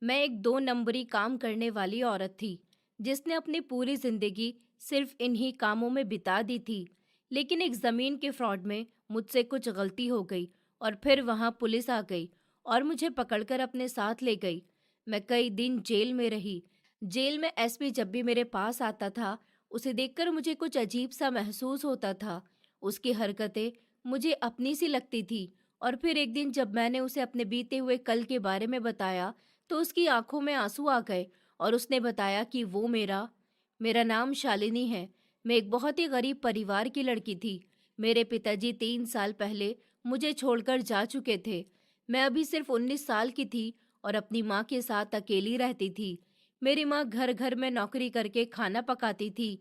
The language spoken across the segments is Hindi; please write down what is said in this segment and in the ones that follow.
मैं एक 2 नंबरी काम करने वाली औरत थी, जिसने अपनी पूरी ज़िंदगी सिर्फ़ इन्हीं कामों में बिता दी थी। लेकिन एक ज़मीन के फ्रॉड में मुझसे कुछ गलती हो गई और फिर वहाँ पुलिस आ गई और मुझे पकड़कर अपने साथ ले गई। मैं कई दिन जेल में रही। जेल में एसपी जब भी मेरे पास आता था, उसे देखकर मुझे कुछ अजीब-सा महसूस होता था। उसकी हरकतें मुझे अपनी सी लगती थी और फिर एक दिन जब मैंने उसे अपने बीते हुए कल के बारे में बताया, तो उसकी आंखों में आंसू आ गए और उसने बताया कि वो मेरा मेरा नाम शालिनी है। मैं एक बहुत ही गरीब परिवार की लड़की थी। मेरे पिताजी 3 साल पहले मुझे छोड़कर जा चुके थे। मैं अभी सिर्फ 19 साल की थी और अपनी माँ के साथ अकेली रहती थी। मेरी माँ घर घर में नौकरी करके खाना पकाती थी।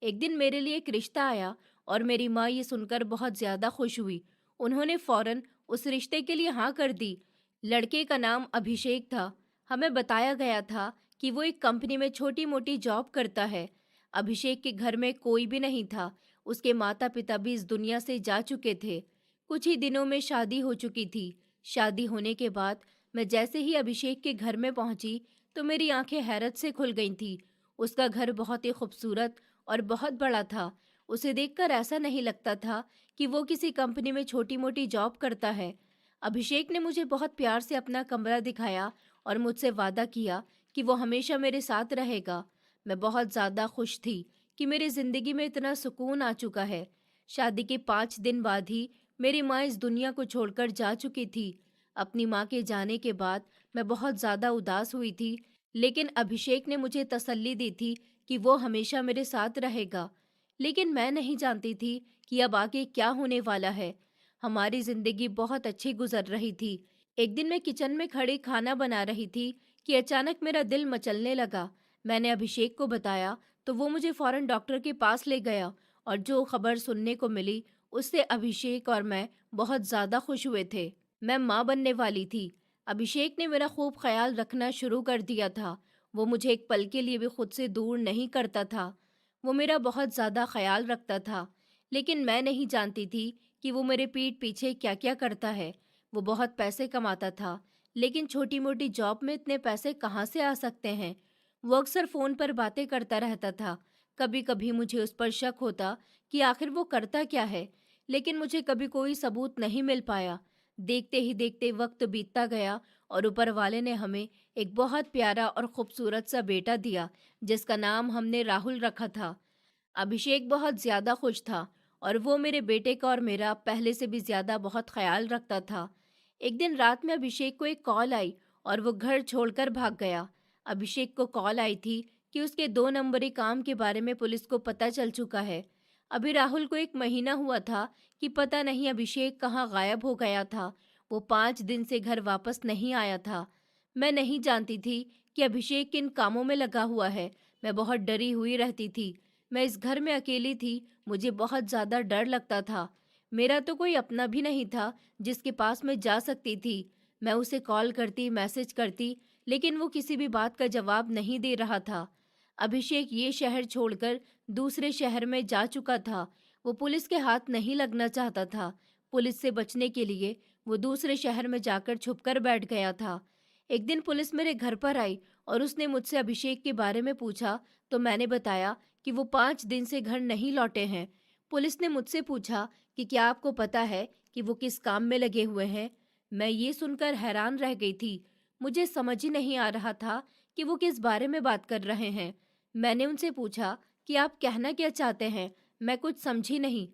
एक दिन मेरे लिए एक रिश्ता आया और मेरी माँ ये सुनकर बहुत ज्यादा खुश हुई। उन्होंने फौरन उस रिश्ते के लिए हाँ कर दी। लड़के का नाम अभिषेक था। हमें बताया गया था कि वो एक कंपनी में छोटी-मोटी जॉब करता है। अभिषेक के घर में कोई भी नहीं था। उसके माता-पिता भी इस दुनिया से जा चुके थे। कुछ ही दिनों में शादी हो चुकी थी। शादी होने के बाद मैं जैसे ही अभिषेक के घर में पहुंची, तो मेरी आंखें हैरत से खुल गई थी। उसका घर बहुत ही खूबसूरत और बहुत बड़ा था। उसे देखकर ऐसा नहीं लगता था कि वो किसी कंपनी में छोटी-मोटी जॉब करता है। अभिषेक ने मुझे बहुत प्यार से अपना कमरा दिखाया और मुझसे वादा किया कि वो हमेशा मेरे साथ रहेगा। मैं बहुत ज़्यादा खुश थी कि मेरी ज़िंदगी में इतना सुकून आ चुका है। शादी के 5 दिन बाद ही मेरी माँ इस दुनिया को छोड़कर जा चुकी थी। अपनी माँ के जाने के बाद मैं बहुत ज़्यादा उदास हुई थी, लेकिन अभिषेक ने मुझे तसल्ली दी थी कि वो हमेशा मेरे साथ रहेगा। लेकिन मैं नहीं जानती थी कि अब आगे क्या होने वाला है। हमारी ज़िंदगी बहुत अच्छी गुजर रही थी। एक दिन मैं किचन में खड़ी खाना बना रही थी कि अचानक मेरा दिल मचलने लगा। मैंने अभिषेक को बताया तो वो मुझे फौरन डॉक्टर के पास ले गया और जो खबर सुनने को मिली उससे अभिषेक और मैं बहुत ज़्यादा खुश हुए थे। मैं माँ बनने वाली थी। अभिषेक ने मेरा खूब ख्याल रखना शुरू कर दिया था। वो मुझे एक पल के लिए भी खुद से दूर नहीं करता था। वो मेरा बहुत ज़्यादा ख्याल रखता था। लेकिन मैं नहीं जानती थी कि वो मेरे पीठ पीछे क्या-क्या करता है। वो बहुत पैसे कमाता था, लेकिन छोटी-मोटी जॉब में इतने पैसे कहाँ से आ सकते हैं? वो अक्सर फ़ोन पर बातें करता रहता था। कभी-कभी मुझे उस पर शक होता कि आखिर वो करता क्या है? लेकिन मुझे कभी कोई सबूत नहीं मिल पाया। देखते ही देखते वक्त बीतता गया और ऊपर वाले ने हमें एक बहुत प्यारा और खूबसूरत सा बेटा दिया, जिसका नाम हमने राहुल रखा था। अभिषेक बहुत ज़्यादा खुश था और वो मेरे बेटे का और मेरा पहले से भी ज़्यादा बहुत ख्याल रखता था। एक दिन रात में अभिषेक को एक कॉल आई और वो घर छोड़कर भाग गया। अभिषेक को कॉल आई थी कि उसके 2 नंबरी काम के बारे में पुलिस को पता चल चुका है। अभी राहुल को 1 महीना हुआ था कि पता नहीं अभिषेक कहाँ गायब हो गया था। वो 5 दिन से घर वापस नहीं आया था। मैं नहीं जानती थी कि अभिषेक किन कामों में लगा हुआ है। मैं बहुत डरी हुई रहती थी। मैं इस घर में अकेली थी। मुझे बहुत ज़्यादा डर लगता था। मेरा तो कोई अपना भी नहीं था जिसके पास मैं जा सकती थी। मैं उसे कॉल करती, मैसेज करती, लेकिन वो किसी भी बात का जवाब नहीं दे रहा था। अभिषेक ये शहर छोड़कर दूसरे शहर में जा चुका था। वो पुलिस के हाथ नहीं लगना चाहता था। पुलिस से बचने के लिए वो दूसरे शहर में जाकर छुपकर बैठ गया था। एक दिन पुलिस मेरे घर पर आई और उसने मुझसे अभिषेक के बारे में पूछा, तो मैंने बताया कि वो 5 दिन से घर नहीं लौटे हैं। पुलिस ने मुझसे पूछा कि क्या आपको पता है कि वो किस काम में लगे हुए हैं? मैं ये सुनकर हैरान रह गई थी। मुझे समझ ही नहीं आ रहा था कि वो किस बारे में बात कर रहे हैं। मैंने उनसे पूछा कि आप कहना क्या चाहते हैं? मैं कुछ समझी नहीं।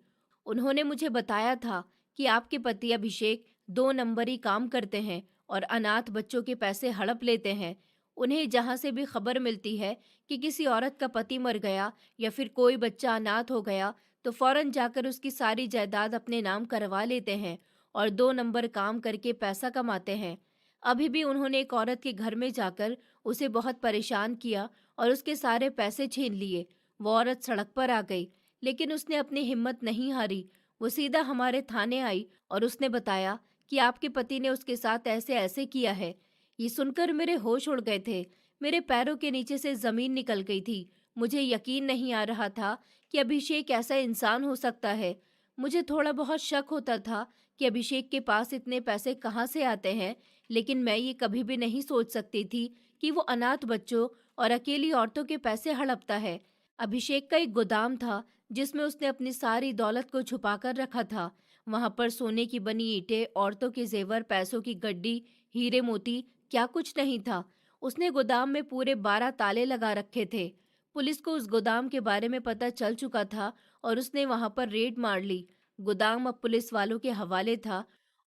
उन्होंने मुझे बताया था कि आपके पति अभिषेक 2 नंबरी काम करते हैं और अनाथ बच्चों के पैसे हड़प लेते हैं। उन्हें जहाँ से भी खबर मिलती है कि किसी औरत का पति मर गया या फिर कोई बच्चा अनाथ हो गया, तो फौरन जाकर उसकी सारी जायदाद अपने नाम करवा लेते हैं और 2 नंबर काम करके पैसा कमाते हैं। अभी भी उन्होंने एक औरत के घर में जाकर उसे बहुत परेशान किया और उसके सारे पैसे छीन लिए। वो औरत सड़क पर आ गई, लेकिन उसने अपनी हिम्मत नहीं हारी। वो सीधा हमारे थाने आई और उसने बताया कि आपके पति ने उसके साथ ऐसे ऐसे किया है। ये सुनकर मेरे होश उड़ गए थे। मेरे पैरों के नीचे से जमीन निकल गई थी। मुझे यकीन नहीं आ रहा था कि अभिषेक ऐसा इंसान हो सकता है। मुझे थोड़ा बहुत शक होता था कि अभिषेक के पास इतने पैसे कहाँ से आते हैं, लेकिन मैं ये कभी भी नहीं सोच सकती थी कि वो अनाथ बच्चों और अकेली औरतों के पैसे हड़पता है। अभिषेक का एक गोदाम था जिसमें उसने अपनी सारी दौलत को छुपा कर रखा था। वहां पर सोने की बनी ईंटें, औरतों के जेवर, पैसों की गड्डी, हीरे मोती, क्या कुछ नहीं था। उसने गोदाम में पूरे 12 ताले लगा रखे थे। पुलिस को उस गोदाम के बारे में पता चल चुका था और उसने वहां पर रेड मार ली। गोदाम अब पुलिस वालों के हवाले था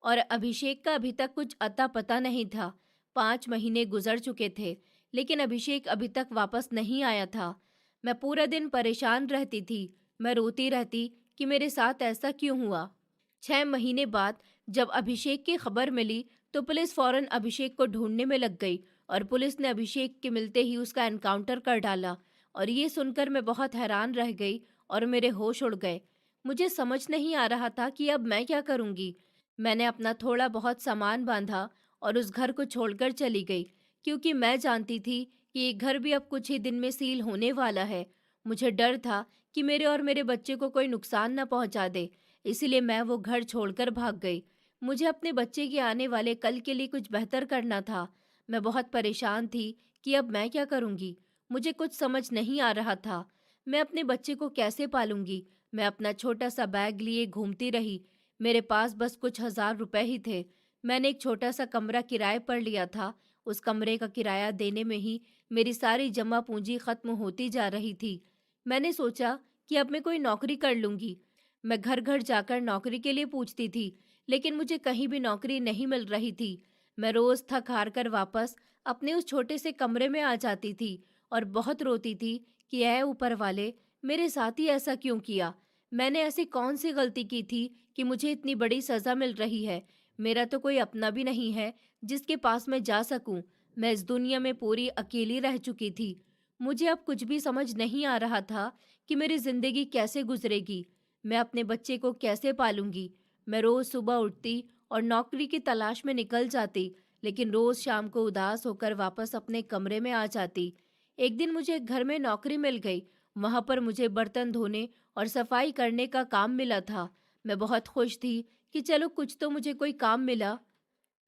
और अभिषेक का अभी तक कुछ अता पता नहीं था। 5 महीने गुजर चुके थे, लेकिन अभिषेक अभी तक वापस नहीं आया था। मैं पूरा दिन परेशान रहती थी। मैं रोती रहती कि मेरे साथ ऐसा क्यों हुआ। 6 महीने बाद जब अभिषेक की खबर मिली तो पुलिस फौरन अभिषेक को ढूंढने में लग गई और पुलिस ने अभिषेक के मिलते ही उसका एनकाउंटर कर डाला। और ये सुनकर मैं बहुत हैरान रह गई और मेरे होश उड़ गए। मुझे समझ नहीं आ रहा था कि अब मैं क्या करूंगी। मैंने अपना थोड़ा बहुत सामान बांधा और उस घर को छोड़कर चली गई, क्योंकि मैं जानती थी कि ये घर भी अब कुछ ही दिन में सील होने वाला है। मुझे डर था कि मेरे और मेरे बच्चे को कोई नुकसान न पहुंचा दे, इसीलिए मैं वो घर छोड़कर भाग गई। मुझे अपने बच्चे के आने वाले कल के लिए कुछ बेहतर करना था। मैं बहुत परेशान थी कि अब मैं क्या करूंगी। मुझे कुछ समझ नहीं आ रहा था। मैं अपने बच्चे को कैसे पालूंगी। मैं अपना छोटा सा बैग लिए घूमती रही। मेरे पास बस कुछ 1000 रुपए ही थे। मैंने एक छोटा सा कमरा किराए पर लिया था। उस कमरे का किराया देने में ही मेरी सारी जमा पूंजी खत्म होती जा रही थी। मैंने सोचा कि अब मैं कोई नौकरी कर लूंगी। मैं घर घर जाकर नौकरी के लिए पूछती थी, लेकिन मुझे कहीं भी नौकरी नहीं मिल रही थी। मैं रोज थक हार कर वापस अपने उस छोटे से कमरे में आ जाती थी और बहुत रोती थी कि ऐ ऊपर वाले, मेरे साथ ही ऐसा क्यों किया। मैंने ऐसी कौन सी गलती की थी कि मुझे इतनी बड़ी सजा मिल रही है। मेरा तो कोई अपना भी नहीं है जिसके पास मैं जा सकूं। मैं इस दुनिया में पूरी अकेली रह चुकी थी। मुझे अब कुछ भी समझ नहीं आ रहा था कि मेरी जिंदगी कैसे गुजरेगी। मैं अपने बच्चे को कैसे पालूंगी। मैं रोज सुबह उठती और नौकरी की तलाश में निकल जाती, लेकिन रोज शाम को उदास होकर वापस अपने कमरे में आ जाती। एक दिन मुझे एक घर में नौकरी मिल गई। वहां पर मुझे बर्तन धोने और सफाई करने का काम मिला था। मैं बहुत खुश थी कि चलो कुछ तो मुझे कोई काम मिला,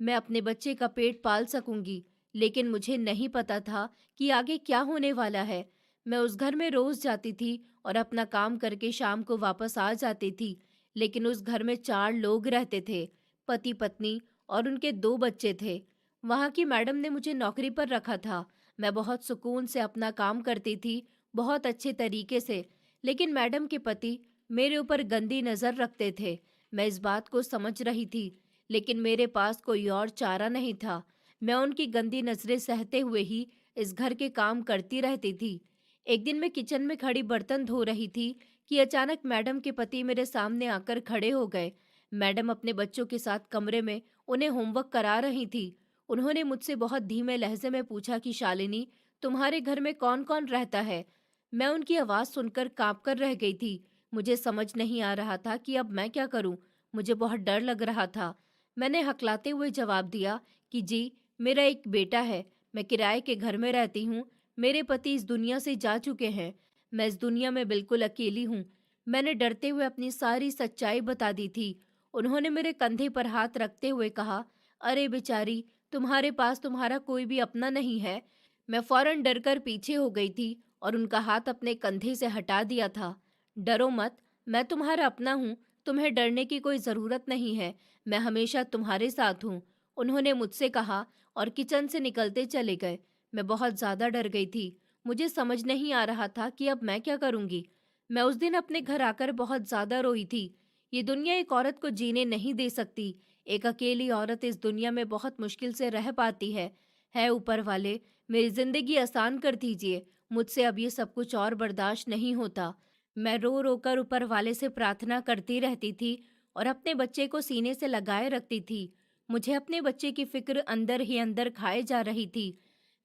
मैं अपने बच्चे का पेट पाल सकूंगी। लेकिन मुझे नहीं पता था कि आगे क्या होने वाला है। मैं उस घर में रोज जाती थी और अपना काम करके शाम को वापस आ जाती थी। लेकिन उस घर में 4 लोग रहते थे, पति पत्नी और उनके 2 बच्चे थे। वहां की मैडम ने मुझे नौकरी पर रखा था। मैं बहुत सुकून से अपना काम करती थी, बहुत अच्छे तरीके से। लेकिन मैडम के पति मेरे ऊपर गंदी नजर रखते थे। मैं इस बात को समझ रही थी, लेकिन मेरे पास कोई और चारा नहीं था। मैं उनकी गंदी नजरें सहते हुए ही इस घर के काम करती रहती थी। एक दिन मैं किचन में खड़ी बर्तन धो रही थी कि अचानक मैडम के पति मेरे सामने आकर खड़े हो गए। मैडम अपने बच्चों के साथ कमरे में उन्हें होमवर्क करा रही थी। उन्होंने मुझसे बहुत धीमे लहजे में पूछा कि शालिनी, तुम्हारे घर में कौन कौन रहता है। मैं उनकी आवाज सुनकर कांप कर रह गई थी। मुझे समझ नहीं आ रहा था कि अब मैं क्या करूं। मुझे बहुत डर लग रहा था। मैंने हकलाते हुए जवाब दिया कि जी, मेरा एक बेटा है। मैं किराए के घर में रहती हूँ। मेरे पति इस दुनिया से जा चुके हैं। मैं इस दुनिया में बिल्कुल अकेली हूँ। मैंने डरते हुए अपनी सारी सच्चाई बता दी थी। उन्होंने मेरे कंधे पर हाथ रखते हुए कहा, अरे बेचारी, तुम्हारे पास तुम्हारा कोई भी अपना नहीं है। मैं फौरन डरकर पीछे हो गई थी और उनका हाथ अपने कंधे से हटा दिया था। डरो मत, मैं तुम्हारा अपना हूँ। तुम्हें डरने की कोई जरूरत नहीं है। मैं हमेशा तुम्हारे साथ हूँ, उन्होंने मुझसे कहा और किचन से निकलते चले गए। मैं बहुत ज्यादा डर गई थी। मुझे समझ नहीं आ रहा था कि अब मैं क्या करूंगी। मैं उस दिन अपने घर आकर बहुत ज्यादा रोई थी। ये दुनिया एक औरत को जीने नहीं दे सकती। एक अकेली औरत इस दुनिया में बहुत मुश्किल से रह पाती है ऊपर वाले, मेरी जिंदगी आसान कर दीजिए। मुझसे अब ये सब कुछ और बर्दाश्त नहीं होता। मैं रो रो कर ऊपर वाले से प्रार्थना करती रहती थी और अपने बच्चे को सीने से लगाए रखती थी। मुझे अपने बच्चे की फिक्र अंदर ही अंदर खाए जा रही थी।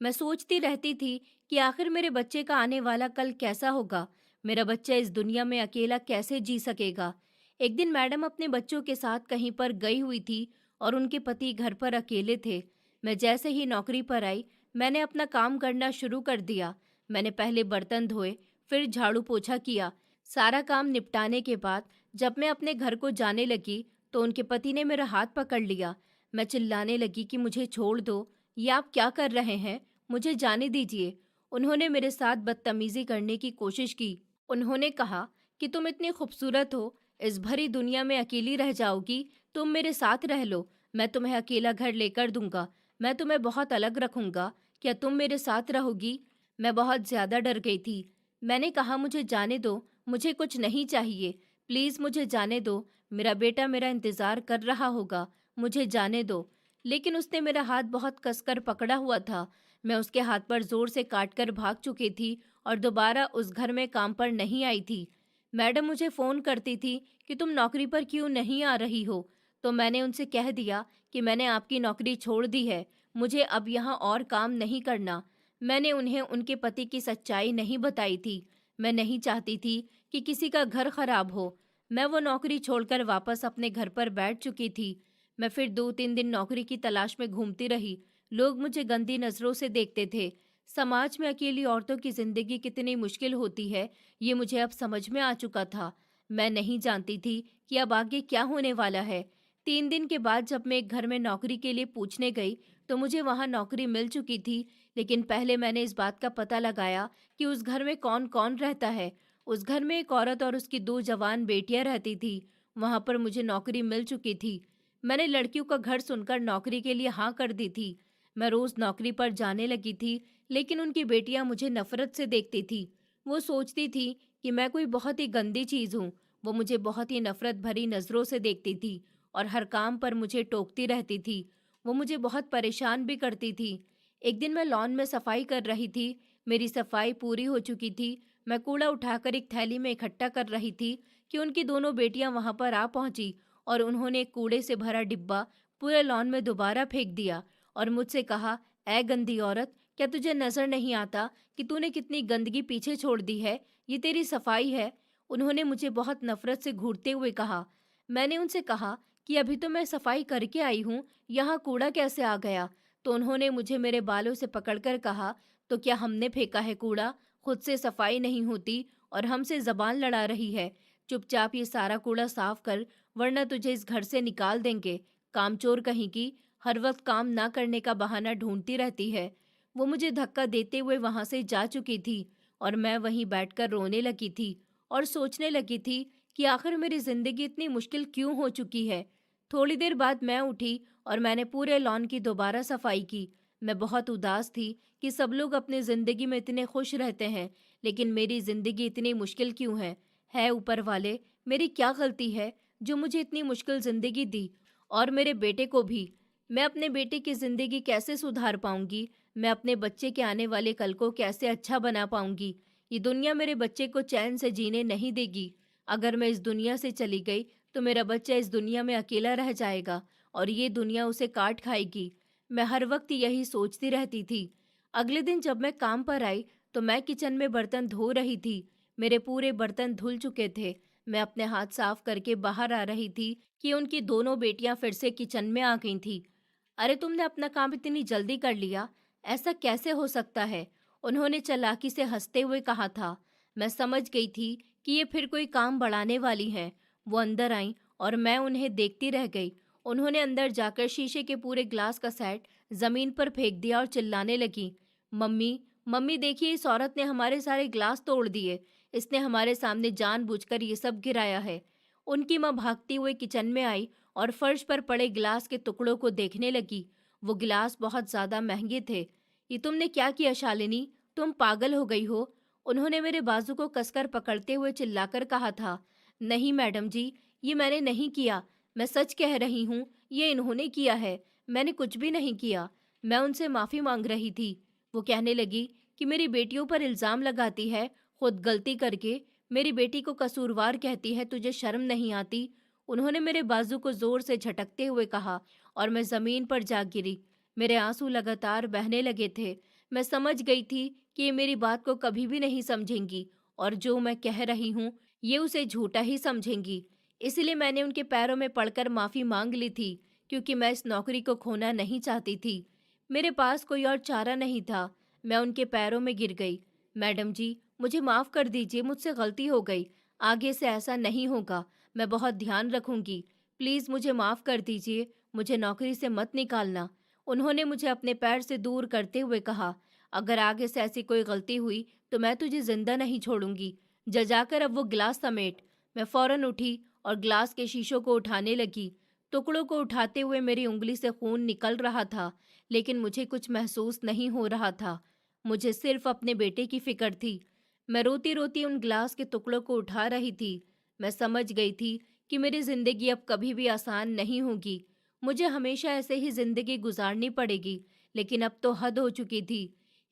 मैं सोचती रहती थी कि आखिर मेरे बच्चे का आने वाला कल कैसा होगा। मेरा बच्चा इस दुनिया में अकेला कैसे जी सकेगा। एक दिन मैडम अपने बच्चों के साथ कहीं पर गई हुई थी और उनके पति घर पर अकेले थे। मैं जैसे ही नौकरी पर आई, मैंने अपना काम करना शुरू कर दिया। मैंने पहले बर्तन धोए, फिर झाड़ू पोछा किया। सारा काम निपटाने के बाद जब मैं अपने घर को जाने लगी तो उनके पति ने मेरा हाथ पकड़ लिया। मैं चिल्लाने लगी कि मुझे छोड़ दो, ये आप क्या कर रहे हैं, मुझे जाने दीजिए। उन्होंने मेरे साथ बदतमीजी करने की कोशिश की। उन्होंने कहा कि तुम इतनी खूबसूरत हो, इस भरी दुनिया में अकेली रह जाओगी, तुम मेरे साथ रह लो, मैं तुम्हें अकेला घर लेकर दूंगा, मैं तुम्हें बहुत अलग रखूंगा, क्या तुम मेरे साथ रहोगी? मैं बहुत ज्यादा डर गई थी। मैंने कहा मुझे जाने दो, मुझे कुछ नहीं चाहिए, प्लीज मुझे जाने दो, मेरा बेटा मेरा इंतजार कर रहा होगा, मुझे जाने दो। लेकिन उसने मेरा हाथ बहुत कसकर पकड़ा हुआ था। मैं उसके हाथ पर जोर से काटकर भाग चुकी थी और दोबारा उस घर में काम पर नहीं आई थी। मैडम मुझे फ़ोन करती थी कि तुम नौकरी पर क्यों नहीं आ रही हो, तो मैंने उनसे कह दिया कि मैंने आपकी नौकरी छोड़ दी है, मुझे अब यहाँ और काम नहीं करना। मैंने उन्हें उनके पति की सच्चाई नहीं बताई थी। मैं नहीं चाहती थी कि किसी का घर खराब हो। मैं वो नौकरी छोड़कर वापस अपने घर पर बैठ चुकी थी। मैं फिर 2-3 दिन नौकरी की तलाश में घूमती रही। लोग मुझे गंदी नज़रों से देखते थे। समाज में अकेली औरतों की ज़िंदगी कितनी मुश्किल होती है, ये मुझे अब समझ में आ चुका था। मैं नहीं जानती थी कि अब आगे क्या होने वाला है। 3 दिन के बाद जब मैं एक घर में नौकरी के लिए पूछने गई, तो मुझे वहाँ नौकरी मिल चुकी थी। लेकिन पहले मैंने इस बात का पता लगाया कि उस घर में कौन-कौन रहता है। उस घर में एक औरत और उसकी 2 जवान बेटियां रहती थी। वहाँ पर मुझे नौकरी मिल चुकी थी। मैंने लड़कियों का घर सुनकर नौकरी के लिए हाँ कर दी थी। मैं रोज़ नौकरी पर जाने लगी थी, लेकिन उनकी बेटियां मुझे नफ़रत से देखती थी। वो सोचती थी कि मैं कोई बहुत ही गंदी चीज़ हूँ। वो मुझे बहुत ही नफ़रत भरी नज़रों से देखती थी और हर काम पर मुझे टोकती रहती थी। वो मुझे बहुत परेशान भी करती थी। एक दिन मैं लॉन में सफाई कर रही थी। मेरी सफाई पूरी हो चुकी थी। मैं कूड़ा उठाकर एक थैली में इकट्ठा कर रही थी कि उनकी दोनों बेटियां वहां पर आ पहुंची और उन्होंने एक कूड़े से भरा डिब्बा पूरे लॉन में दोबारा फेंक दिया और मुझसे कहा, "ऐ गंदी औरत, क्या तुझे नजर नहीं आता कि तूने कितनी गंदगी पीछे छोड़ दी है? ये तेरी सफाई है?" उन्होंने मुझे बहुत नफरत से घूरते हुए कहा। मैंने उनसे कहा कि अभी तो मैं सफाई करके आई हूँ, यहाँ कूड़ा कैसे आ गया? तो उन्होंने मुझे मेरे बालों से पकड़कर कहा, तो क्या हमने फेंका है कूड़ा? खुद से सफाई नहीं होती और हमसे जबान लड़ा रही है। चुपचाप ये सारा कूड़ा साफ कर, वरना तुझे इस घर से निकाल देंगे। कामचोर कहीं की, हर वक्त काम ना करने का बहाना ढूंढती रहती है। वो मुझे धक्का देते हुए वहां से जा चुकी थी और मैं वहीं बैठकर रोने लगी थी और सोचने लगी थी कि आखिर मेरी जिंदगी इतनी मुश्किल क्यों हो चुकी है। थोड़ी देर बाद मैं उठी और मैंने पूरे लॉन की दोबारा सफाई की। मैं बहुत उदास थी कि सब लोग अपनी जिंदगी में इतने खुश रहते हैं, लेकिन मेरी जिंदगी इतनी मुश्किल क्यों है? है ऊपर वाले, मेरी क्या गलती है जो मुझे इतनी मुश्किल जिंदगी दी, और मेरे बेटे को भी। मैं अपने बेटे की जिंदगी कैसे सुधार पाऊंगी? मैं अपने बच्चे के आने वाले कल को कैसे अच्छा बना पाऊंगी? ये दुनिया मेरे बच्चे को चैन से जीने नहीं देगी। अगर मैं इस दुनिया से चली गई तो मेरा बच्चा इस दुनिया में अकेला रह जाएगा और ये दुनिया उसे काट खाएगी। मैं हर वक्त यही सोचती रहती थी। अगले दिन जब मैं काम पर आई तो मैं किचन में बर्तन धो रही थी। मेरे पूरे बर्तन धुल चुके थे। मैं अपने हाथ साफ करके बाहर आ रही थी कि उनकी दोनों बेटियां फिर से किचन में आ गई थी। "अरे, तुमने अपना काम इतनी जल्दी कर लिया, ऐसा कैसे हो सकता है?" उन्होंने चालाकी से हंसते हुए कहा था। मैं समझ गई थी कि ये फिर कोई काम बढ़ाने वाली हैं। वो अंदर आईं और मैं उन्हें देखती रह गई। उन्होंने अंदर जाकर शीशे के पूरे ग्लास का सेट जमीन पर फेंक दिया और चिल्लाने लगी, "मम्मी, मम्मी देखिए, इस औरत ने हमारे सारे ग्लास तोड़ दिए। इसने हमारे सामने जानबूझकर ये सब गिराया है।" उनकी माँ भागती हुए किचन में आई और फर्श पर पड़े गिलास के टुकड़ों को देखने लगी। वो गिलास बहुत ज्यादा महंगे थे। "ये तुमने क्या किया शालिनी? तुम पागल हो गई हो?" उन्होंने मेरे बाजू को कसकर पकड़ते हुए चिल्लाकर कहा था। "नहीं मैडम जी, ये मैंने नहीं किया। मैं सच कह रही हूँ, ये इन्होंने किया है। मैंने कुछ भी नहीं किया।" मैं उनसे माफ़ी मांग रही थी। वो कहने लगी कि मेरी बेटियों पर इल्ज़ाम लगाती है, खुद गलती करके मेरी बेटी को कसूरवार कहती है, तुझे शर्म नहीं आती? उन्होंने मेरे बाजू को ज़ोर से झटकते हुए कहा और मैं ज़मीन पर जा गिरी। मेरे आंसू लगातार बहने लगे थे। मैं समझ गई थी कि ये मेरी बात को कभी भी नहीं समझेंगी और जो मैं कह रही हूँ, ये उसे झूठा ही समझेंगी। इसलिए मैंने उनके पैरों में पड़कर माफ़ी मांग ली थी, क्योंकि मैं इस नौकरी को खोना नहीं चाहती थी। मेरे पास कोई और चारा नहीं था। मैं उनके पैरों में गिर गई। "मैडम जी, मुझे माफ़ कर दीजिए, मुझसे गलती हो गई। आगे से ऐसा नहीं होगा। मैं बहुत ध्यान रखूंगी। प्लीज़ मुझे माफ़ कर दीजिए, मुझे नौकरी से मत निकालना। उन्होंने मुझे अपने पैर से दूर करते हुए कहा, अगर आगे से ऐसी कोई गलती हुई तो मैं तुझे जिंदा नहीं छोड़ूंगी। जा जाकर अब वो गिलास समेट। मैं फौरन उठी और ग्लास के शीशों को उठाने लगी। टुकड़ों को उठाते हुए मेरी उंगली से खून निकल रहा था, लेकिन मुझे कुछ महसूस नहीं हो रहा था। मुझे सिर्फ अपने बेटे की फिक्र थी। मैं रोती रोती उन ग्लास के टुकड़ों को उठा रही थी। मैं समझ गई थी कि मेरी जिंदगी अब कभी भी आसान नहीं होगी। मुझे हमेशा ऐसे ही जिंदगी गुजारनी पड़ेगी, लेकिन अब तो हद हो चुकी थी।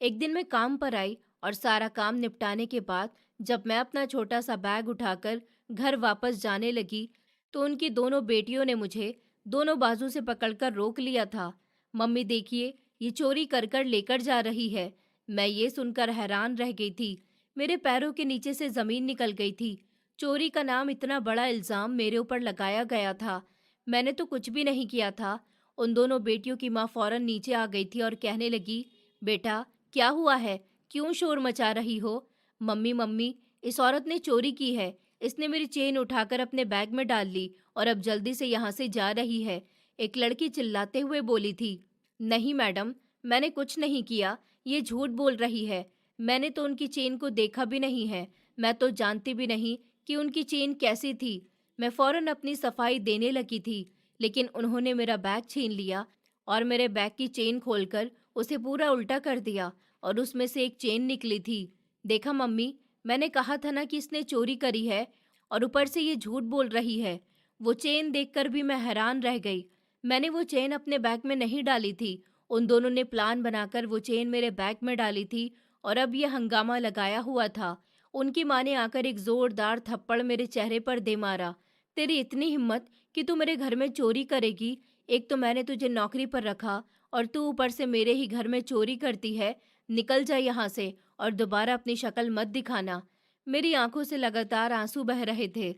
एक दिन मैं काम पर आई और सारा काम निपटाने के बाद जब मैं अपना छोटा सा बैग उठाकर घर वापस जाने लगी, तो उनकी दोनों बेटियों ने मुझे दोनों बाजू से पकड़कर रोक लिया था। मम्मी देखिए, ये चोरी कर कर लेकर जा रही है। मैं ये सुनकर हैरान रह गई थी। मेरे पैरों के नीचे से जमीन निकल गई थी। चोरी का नाम इतना बड़ा इल्जाम मेरे ऊपर लगाया गया था। मैंने तो कुछ भी नहीं किया था। उन दोनों बेटियों की माँ फौरन नीचे आ गई थी और कहने लगी, बेटा क्या हुआ है, क्यों शोर मचा रही हो? मम्मी मम्मी, इस औरत ने चोरी की है। इसने मेरी चेन उठाकर अपने बैग में डाल ली और अब जल्दी से यहाँ से जा रही है, एक लड़की चिल्लाते हुए बोली थी। नहीं मैडम, मैंने कुछ नहीं किया, ये झूठ बोल रही है। मैंने तो उनकी चेन को देखा भी नहीं है। मैं तो जानती भी नहीं कि उनकी चेन कैसी थी। मैं फौरन अपनी सफाई देने लगी थी, लेकिन उन्होंने मेरा बैग छीन लिया और मेरे बैग की चेन खोलकर उसे पूरा उल्टा कर दिया और उसमें से एक चेन निकली थी। देखा मम्मी, मैंने कहा था ना कि इसने चोरी करी है और ऊपर से ये झूठ बोल रही है। वो चेन देखकर भी मैं हैरान रह गई। मैंने वो चेन अपने बैग में नहीं डाली थी। उन दोनों ने प्लान बनाकर वो चेन मेरे बैग में डाली थी और अब ये हंगामा लगाया हुआ था। उनकी माँ ने आकर एक जोरदार थप्पड़ मेरे चेहरे पर दे मारा। तेरी इतनी हिम्मत कि तू मेरे घर में चोरी करेगी? एक तो मैंने तुझे नौकरी पर रखा और तू ऊपर से मेरे ही घर में चोरी करती है। निकल जा यहाँ से और दोबारा अपनी शक्ल मत दिखाना। मेरी आंखों से लगातार आंसू बह रहे थे।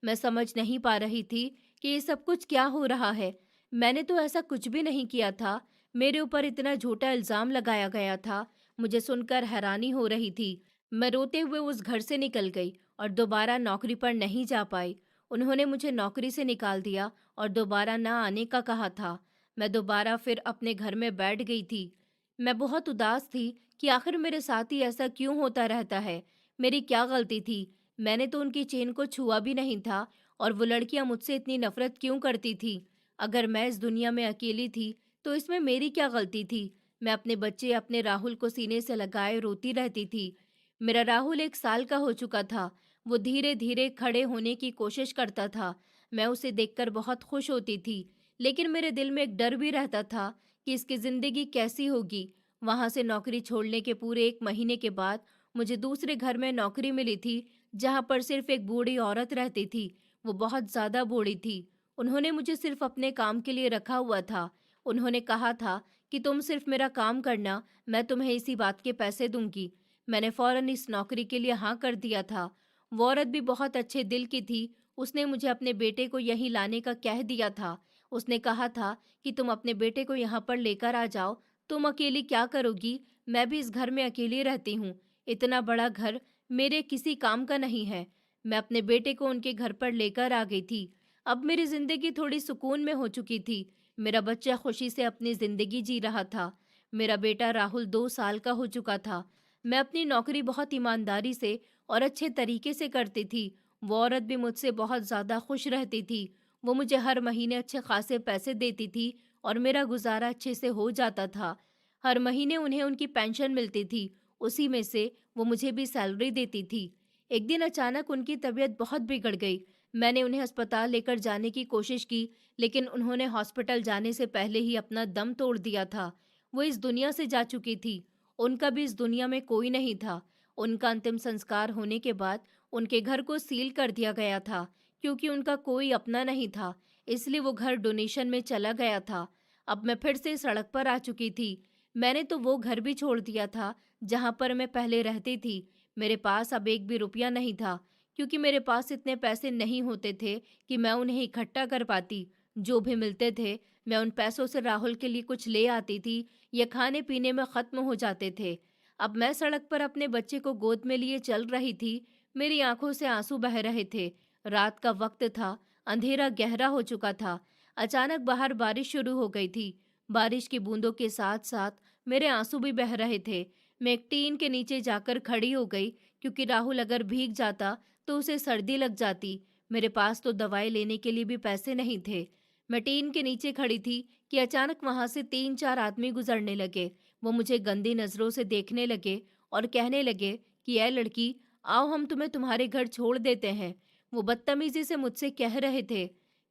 मैं समझ नहीं पा रही थी कि ये सब कुछ क्या हो रहा है। मैंने तो ऐसा कुछ भी नहीं किया था। मेरे ऊपर इतना झूठा इल्जाम लगाया गया था। मुझे सुनकर हैरानी हो रही थी। मैं रोते हुए उस घर से निकल गई और दोबारा नौकरी पर नहीं जा पाई। उन्होंने मुझे नौकरी से निकाल दिया और दोबारा ना आने का कहा था। मैं दोबारा फिर अपने घर में बैठ गई थी। मैं बहुत उदास थी कि आखिर मेरे साथ ही ऐसा क्यों होता रहता है। मेरी क्या गलती थी? मैंने तो उनकी चेन को छुआ भी नहीं था और वो लड़कियां मुझसे इतनी नफरत क्यों करती थी? अगर मैं इस दुनिया में अकेली थी तो इसमें मेरी क्या गलती थी? मैं अपने बच्चे अपने राहुल को सीने से लगाए रोती रहती थी। मेरा राहुल 1 साल का हो चुका था। वो धीरे धीरे खड़े होने की कोशिश करता था। मैं उसे देखकर बहुत खुश होती थी, लेकिन मेरे दिल में एक डर भी रहता था कि इसकी जिंदगी कैसी होगी। वहां से नौकरी छोड़ने के पूरे 1 महीने के बाद मुझे दूसरे घर में नौकरी मिली थी, जहां पर सिर्फ एक बूढ़ी औरत रहती थी। वो बहुत ज्यादा बूढ़ी थी। उन्होंने मुझे सिर्फ अपने काम के लिए रखा हुआ था। उन्होंने कहा था कि तुम सिर्फ मेरा काम करना, मैं तुम्हें इसी बात के पैसे दूंगी। मैंने फौरन इस नौकरी के लिए हाँ कर दिया था। वो औरत भी बहुत अच्छे दिल की थी। उसने मुझे अपने बेटे को यहीं लाने का कह दिया था। उसने कहा था कि तुम अपने बेटे को यहाँ पर लेकर आ जाओ। तुम अकेली क्या करोगी? मैं भी इस घर में अकेली रहती हूँ। इतना बड़ा घर मेरे किसी काम का नहीं है। मैं अपने बेटे को उनके घर पर लेकर आ गई थी। अब मेरी जिंदगी थोड़ी सुकून में हो चुकी थी। मेरा बच्चा खुशी से अपनी जिंदगी जी रहा था। मेरा बेटा राहुल 2 साल का हो चुका था। मैं अपनी नौकरी बहुत ईमानदारी से और अच्छे तरीके से करती थी। वो औरत भी मुझसे बहुत ज़्यादा खुश रहती थी। वो मुझे हर महीने अच्छे खासे पैसे देती थी और मेरा गुजारा अच्छे से हो जाता था। हर महीने उन्हें उनकी पेंशन मिलती थी, उसी में से वो मुझे भी सैलरी देती थी। एक दिन अचानक उनकी तबीयत बहुत बिगड़ गई। मैंने उन्हें अस्पताल लेकर जाने की कोशिश की, लेकिन उन्होंने हॉस्पिटल जाने से पहले ही अपना दम तोड़ दिया था। वो इस दुनिया से जा चुकी थी। उनका भी इस दुनिया में कोई नहीं था। उनका अंतिम संस्कार होने के बाद उनके घर को सील कर दिया गया था, क्योंकि उनका कोई अपना नहीं था। इसलिए वो घर डोनेशन में चला गया था। अब मैं फिर से सड़क पर आ चुकी थी। मैंने तो वो घर भी छोड़ दिया था जहाँ पर मैं पहले रहती थी। मेरे पास अब एक भी रुपया नहीं था, क्योंकि मेरे पास इतने पैसे नहीं होते थे कि मैं उन्हें इकट्ठा कर पाती। जो भी मिलते थे मैं उन पैसों से राहुल के लिए कुछ ले आती थी या खाने पीने में ख़त्म हो जाते थे। अब मैं सड़क पर अपने बच्चे को गोद में लिए चल रही थी। मेरी आंखों से आंसू बह रहे थे। रात का वक्त था। अंधेरा गहरा हो चुका था। अचानक बाहर बारिश शुरू हो गई थी। बारिश की बूंदों के साथ साथ मेरे आंसू भी बह रहे थे। मैं एक टीन के नीचे जाकर खड़ी हो गई, क्योंकि राहुल अगर भीग जाता तो उसे सर्दी लग जाती। मेरे पास तो दवाई लेने के लिए भी पैसे नहीं थे। मैं टीन के नीचे खड़ी थी कि अचानक वहां से 3-4 आदमी गुजरने लगे। वो मुझे गंदी नजरों से देखने लगे और कहने लगे कि ऐ लड़की, आओ हम तुम्हें तुम्हारे घर छोड़ देते हैं। वो बदतमीजी से मुझसे कह रहे थे,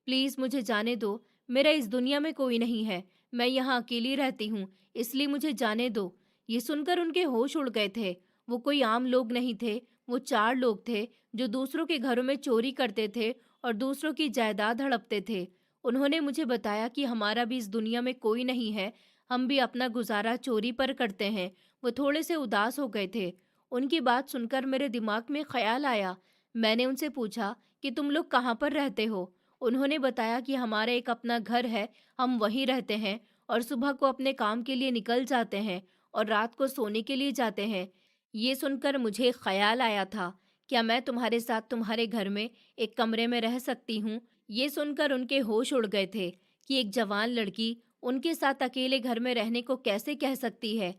प्लीज मुझे जाने दो, मेरा इस दुनिया में कोई नहीं है, मैं यहाँ अकेली रहती हूँ, इसलिए मुझे जाने दो। ये सुनकर उनके होश उड़ गए थे। वो कोई आम लोग नहीं थे, वो 4 लोग थे जो दूसरों के घरों में चोरी करते थे और दूसरों की जायदाद हड़पते थे। उन्होंने मुझे बताया कि हमारा भी इस दुनिया में कोई नहीं है, हम भी अपना गुजारा चोरी पर करते हैं। वो थोड़े से उदास हो गए थे। उनकी बात सुनकर मेरे दिमाग में ख्याल आया। मैंने उनसे पूछा कि तुम लोग कहाँ पर रहते हो? उन्होंने बताया कि हमारा एक अपना घर है, हम वहीं रहते हैं और सुबह को अपने काम के लिए निकल जाते हैं और रात को सोने के लिए जाते हैं। ये सुनकर मुझे ख्याल आया था, क्या मैं तुम्हारे साथ तुम्हारे घर में एक कमरे में रह सकती हूँ? ये सुनकर उनके होश उड़ गए थे कि एक जवान लड़की उनके साथ अकेले घर में रहने को कैसे कह सकती है।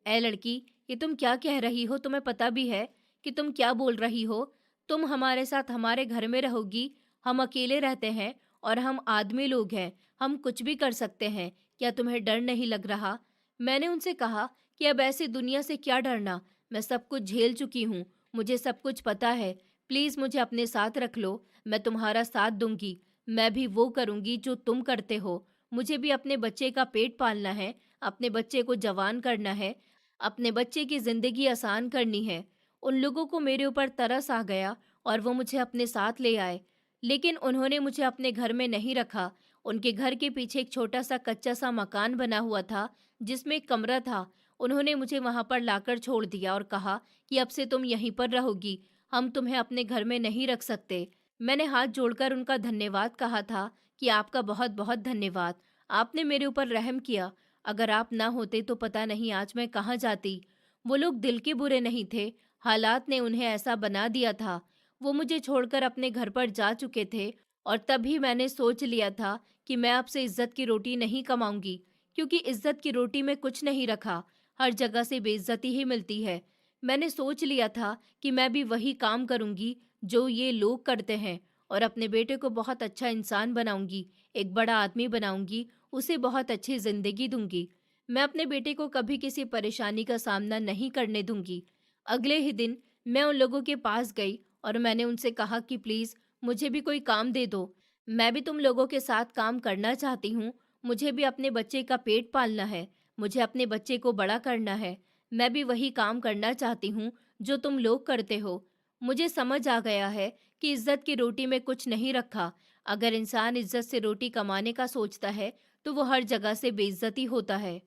ए लड़की, ये तुम क्या कह रही हो? तुम्हें पता भी है कि तुम क्या बोल रही हो? तुम हमारे साथ हमारे घर में रहोगी? हम अकेले रहते हैं और हम आदमी लोग हैं, हम कुछ भी कर सकते हैं। क्या तुम्हें डर नहीं लग रहा? मैंने उनसे कहा कि अब ऐसी दुनिया से क्या डरना, मैं सब कुछ झेल चुकी हूँ, मुझे सब कुछ पता है। प्लीज मुझे अपने साथ रख लो, मैं तुम्हारा साथ दूंगी। मैं भी वो करूंगी जो तुम करते हो। मुझे भी अपने बच्चे का पेट पालना है, अपने बच्चे को जवान करना है, अपने बच्चे की जिंदगी आसान करनी है। उन लोगों को मेरे ऊपर तरस आ गया और वो मुझे अपने साथ ले आए। लेकिन उन्होंने मुझे अपने घर में नहीं रखा। उनके घर के पीछे एक छोटा सा कच्चा सा मकान बना हुआ था, जिसमें एक कमरा था। उन्होंने मुझे वहां पर लाकर छोड़ दिया और कहा कि अब से तुम यहीं पर रहोगी, हम तुम्हें अपने घर में नहीं रख सकते। मैंने हाथ जोड़कर उनका धन्यवाद कहा था कि आपका बहुत बहुत धन्यवाद, आपने मेरे ऊपर रहम किया। अगर आप ना होते तो पता नहीं आज मैं कहाँ जाती। वो लोग दिल के बुरे नहीं थे, हालात ने उन्हें ऐसा बना दिया था। वो मुझे छोड़कर अपने घर पर जा चुके थे और तभी मैंने सोच लिया था कि मैं आपसे इज्जत की रोटी नहीं कमाऊंगी, क्योंकि इज्जत की रोटी में कुछ नहीं रखा, हर जगह से बेइज्जती ही मिलती है। मैंने सोच लिया था कि मैं भी वही काम करूंगी जो ये लोग करते हैं और अपने बेटे को बहुत अच्छा इंसान बनाऊंगी, एक बड़ा आदमी बनाऊंगी, उसे बहुत अच्छी जिंदगी दूंगी। मैं अपने बेटे को कभी किसी परेशानी का सामना नहीं करने दूंगी। अगले ही दिन मैं उन लोगों के पास गई और मैंने उनसे कहा कि प्लीज मुझे भी कोई काम दे दो, मैं भी तुम लोगों के साथ काम करना चाहती हूँ। मुझे भी अपने बच्चे का पेट पालना है, मुझे अपने बच्चे को बड़ा करना है। मैं भी वही काम करना चाहती हूँ जो तुम लोग करते हो। मुझे समझ आ गया है कि इज्जत की रोटी में कुछ नहीं रखा। अगर इंसान इज्जत से रोटी कमाने का सोचता है तो वो हर जगह से बेइज्जती होता है।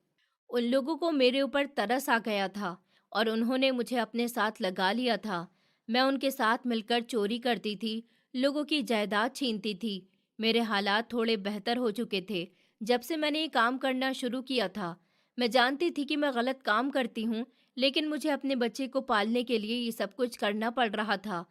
उन लोगों को मेरे ऊपर तरस आ गया था और उन्होंने मुझे अपने साथ लगा लिया था। मैं उनके साथ मिलकर चोरी करती थी, लोगों की जायदाद छीनती थी। मेरे हालात थोड़े बेहतर हो चुके थे जब से मैंने ये काम करना शुरू किया था। मैं जानती थी कि मैं गलत काम करती हूँ, लेकिन मुझे अपने बच्चे को पालने के लिए ये सब कुछ करना पड़ रहा था।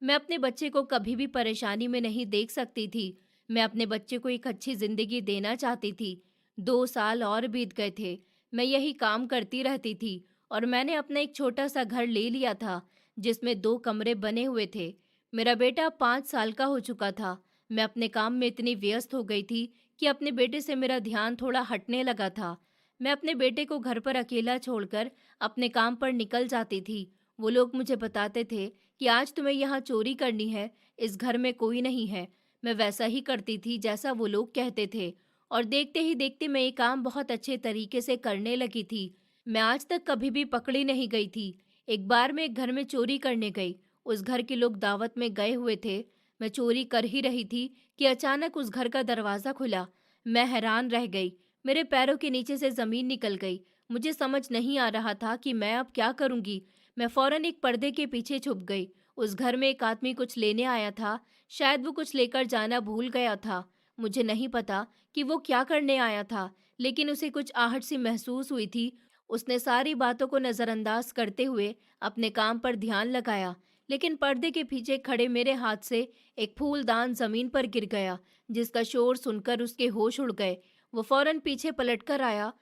मैं अपने बच्चे को कभी भी परेशानी में नहीं देख सकती थी। मैं अपने बच्चे को एक अच्छी जिंदगी देना चाहती थी। 2 साल और बीत गए थे। मैं यही काम करती रहती थी और मैंने अपना एक छोटा सा घर ले लिया था, जिसमें 2 कमरे बने हुए थे। मेरा बेटा 5 साल का हो चुका था। मैं अपने काम में इतनी व्यस्त हो गई थी कि अपने बेटे से मेरा ध्यान थोड़ा हटने लगा था। मैं अपने बेटे को घर पर अकेला छोड़कर अपने काम पर निकल जाती थी। वो लोग मुझे बताते थे कि आज तुम्हें यहाँ चोरी करनी है, इस घर में कोई नहीं है। मैं वैसा ही करती थी जैसा वो लोग कहते थे और देखते ही देखते मैं ये काम बहुत अच्छे तरीके से करने लगी थी। मैं आज तक कभी भी पकड़ी नहीं गई थी। एक बार मैं एक घर में चोरी करने गई। उस घर के लोग दावत में गए हुए थे। मैं चोरी कर ही रही थी कि अचानक उस घर का दरवाज़ा खुला। मैं हैरान रह गई। मेरे पैरों के नीचे से ज़मीन निकल गई। मुझे समझ नहीं आ रहा था कि मैं अब क्या करूँगी। मैं फौरन एक पर्दे के पीछे छुप गई। उस घर में एक आदमी कुछ लेने आया था। शायद वो कुछ लेकर जाना भूल गया था। मुझे नहीं पता कि वो क्या करने आया था, लेकिन उसे कुछ आहट सी महसूस हुई थी। उसने सारी बातों को नज़रअंदाज करते हुए अपने काम पर ध्यान लगाया। लेकिन पर्दे के पीछे खड़े मेरे हाथ से एक फूलदान जमीन पर गिर गया, जिसका शोर सुनकर उसके होश उड़ गए। वो फौरन पीछे पलटकर आया।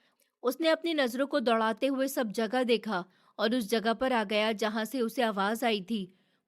उसने अपनी नजरों को दौड़ाते हुए सब जगह देखा और उस जगह पर आ गया जहां से उसे आवाज आई थी।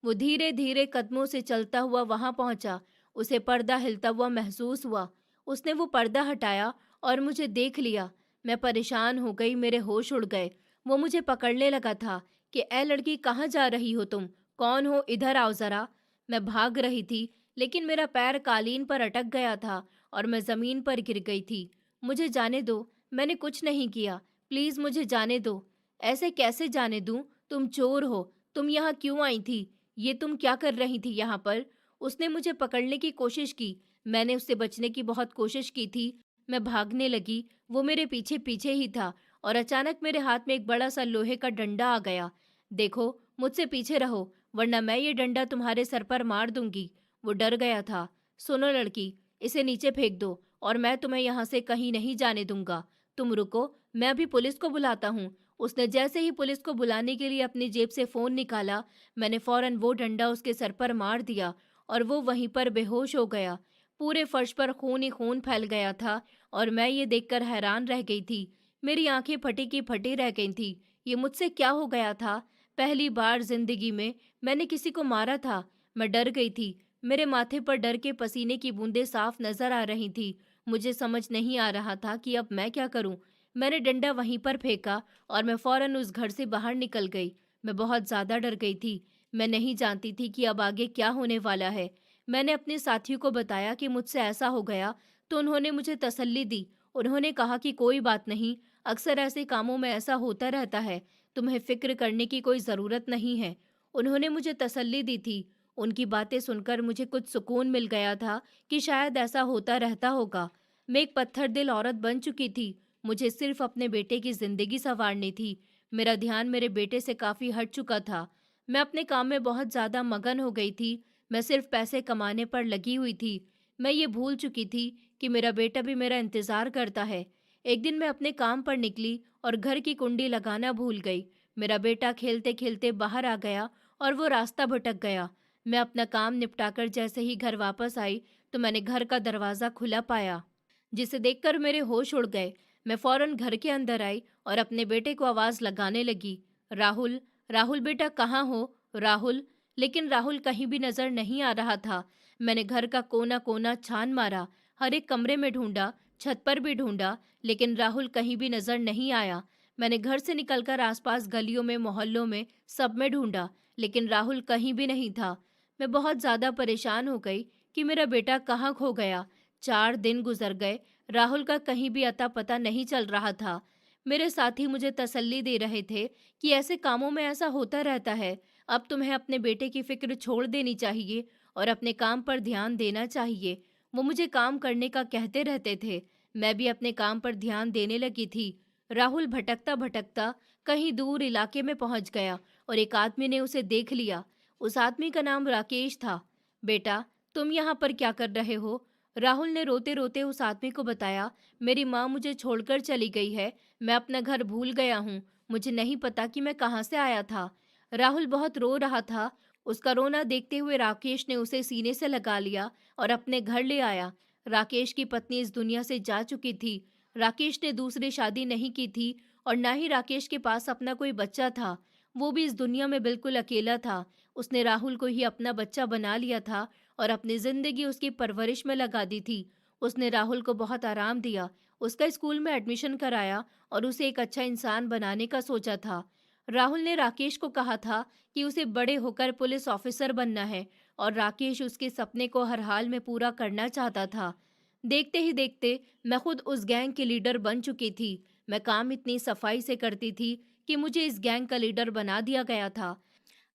वो धीरे धीरे कदमों से चलता हुआ वहां पहुंचा। उसे पर्दा हिलता हुआ महसूस हुआ। उसने वो पर्दा हटाया और मुझे देख लिया। मैं परेशान हो गई, मेरे होश उड़ गए। वो मुझे पकड़ने लगा था कि ए लड़की, कहाँ जा रही हो तुम? कौन हो? इधर आओ जरा। मैं भाग रही थी, लेकिन मेरा पैर कालीन पर अटक गया था और मैं जमीन पर गिर गई थी। मुझे जाने दो, मैंने कुछ नहीं किया। प्लीज मुझे जाने दो। ऐसे कैसे जाने दूं? तुम चोर हो। तुम यहाँ क्यों आई थी? ये तुम क्या कर रही थी यहाँ पर? उसने मुझे पकड़ने की कोशिश की। मैंने उससे बचने की बहुत कोशिश की थी। मैं भागने लगी। वो मेरे पीछे पीछे ही था और अचानक मेरे हाथ में एक बड़ा सा लोहे का डंडा आ गया। देखो, मुझसे पीछे रहो, वरना मैं ये डंडा तुम्हारे सर पर मार दूंगी। वो डर गया था। सुनो लड़की, इसे नीचे फेंक दो और मैं तुम्हें यहाँ से कहीं नहीं जाने दूंगा। तुम रुको, मैं अभी पुलिस को बुलाता हूँ। उसने जैसे ही पुलिस को बुलाने के लिए अपनी जेब से फोन निकाला, मैंने फौरन वो डंडा उसके सर पर मार दिया और वो वहीं पर बेहोश हो गया। पूरे फर्श पर खून ही खून फैल गया था और मैं ये देखकर हैरान रह गई थी। मेरी आंखें फटी की फटी रह गई थी। ये मुझसे क्या हो गया था? पहली बार जिंदगी में मैंने किसी को मारा था। मैं डर गई थी। मेरे माथे पर डर के पसीने की बूंदें साफ नजर आ रही थी। मुझे समझ नहीं आ रहा था कि अब मैं क्या करूं। मैंने डंडा वहीं पर फेंका और मैं फौरन उस घर से बाहर निकल गई। मैं बहुत ज्यादा डर गई थी। मैं नहीं जानती थी कि अब आगे क्या होने वाला है। मैंने अपने साथियों को बताया कि मुझसे ऐसा हो गया, तो उन्होंने मुझे तसल्ली दी। उन्होंने कहा कि कोई बात नहीं, अक्सर ऐसे कामों में ऐसा होता रहता है, तुम्हें फिक्र करने की कोई ज़रूरत नहीं है। उन्होंने मुझे तसल्ली दी थी। उनकी बातें सुनकर मुझे कुछ सुकून मिल गया था कि शायद ऐसा होता रहता होगा। मैं एक पत्थर दिल औरत बन चुकी थी। मुझे सिर्फ अपने बेटे की जिंदगी संवारनी थी। मेरा ध्यान मेरे बेटे से काफ़ी हट चुका था। मैं अपने काम में बहुत ज़्यादा मगन हो गई थी। मैं सिर्फ पैसे कमाने पर लगी हुई थी। मैं ये भूल चुकी थी कि मेरा बेटा भी मेरा इंतज़ार करता है। एक दिन मैं अपने काम पर निकली और घर की कुंडी लगाना भूल गई। मेरा बेटा खेलते खेलते बाहर आ गया और वो रास्ता भटक गया। मैं अपना काम निपटाकर जैसे ही घर वापस आई, तो मैंने घर का दरवाज़ा खुला पाया, जिसे देखकर मेरे होश उड़ गए। मैं फौरन घर के अंदर आई और अपने बेटे को आवाज़ लगाने लगी, राहुल, राहुल बेटा कहाँ हो? राहुल। लेकिन राहुल कहीं भी नजर नहीं आ रहा था। मैंने घर का कोना कोना छान मारा, हर एक कमरे में ढूंढा, छत पर भी ढूंढा, लेकिन राहुल कहीं भी नजर नहीं आया। मैंने घर से निकलकर आसपास गलियों में, मोहल्लों में, सब में ढूंढा, लेकिन राहुल कहीं भी नहीं था। मैं बहुत ज्यादा परेशान हो गई कि मेरा बेटा कहाँ खो गया। 4 दिन गुजर गए, राहुल का कहीं भी अता पता नहीं चल रहा था। मेरे साथी मुझे तसल्ली दे रहे थे कि ऐसे कामों में ऐसा होता रहता है, अब तुम्हें अपने बेटे की फिक्र छोड़ देनी चाहिए और अपने काम पर ध्यान देना चाहिए। वो मुझे काम करने का कहते रहते थे। मैं भी अपने काम पर ध्यान देने लगी थी। राहुल भटकता भटकता कहीं दूर इलाके में पहुंच गया और एक आदमी ने उसे देख लिया। उस आदमी का नाम राकेश था। बेटा, तुम यहाँ पर क्या कर रहे हो? राहुल ने रोते रोते उस आदमी को बताया, मेरी माँ मुझे छोड़कर चली गई है। मैं अपना घर भूल गया हूँ। मुझे नहीं पता कि मैं कहाँ से आया था। राहुल बहुत रो रहा था। उसका रोना देखते हुए राकेश ने उसे सीने से लगा लिया और अपने घर ले आया। राकेश की पत्नी इस दुनिया से जा चुकी थी। राकेश ने दूसरी शादी नहीं की थी और ना ही राकेश के पास अपना कोई बच्चा था। वो भी इस दुनिया में बिल्कुल अकेला था। उसने राहुल को ही अपना बच्चा बना लिया था और अपनी जिंदगी उसकी परवरिश में लगा दी थी। उसने राहुल को बहुत आराम दिया, उसका स्कूल में एडमिशन कराया और उसे एक अच्छा इंसान बनाने का सोचा था। राहुल ने राकेश को कहा था कि उसे बड़े होकर पुलिस ऑफिसर बनना है और राकेश उसके सपने को हर हाल में पूरा करना चाहता था। देखते ही देखते मैं खुद उस गैंग की लीडर बन चुकी थी। मैं काम इतनी सफाई से करती थी कि मुझे इस गैंग का लीडर बना दिया गया था।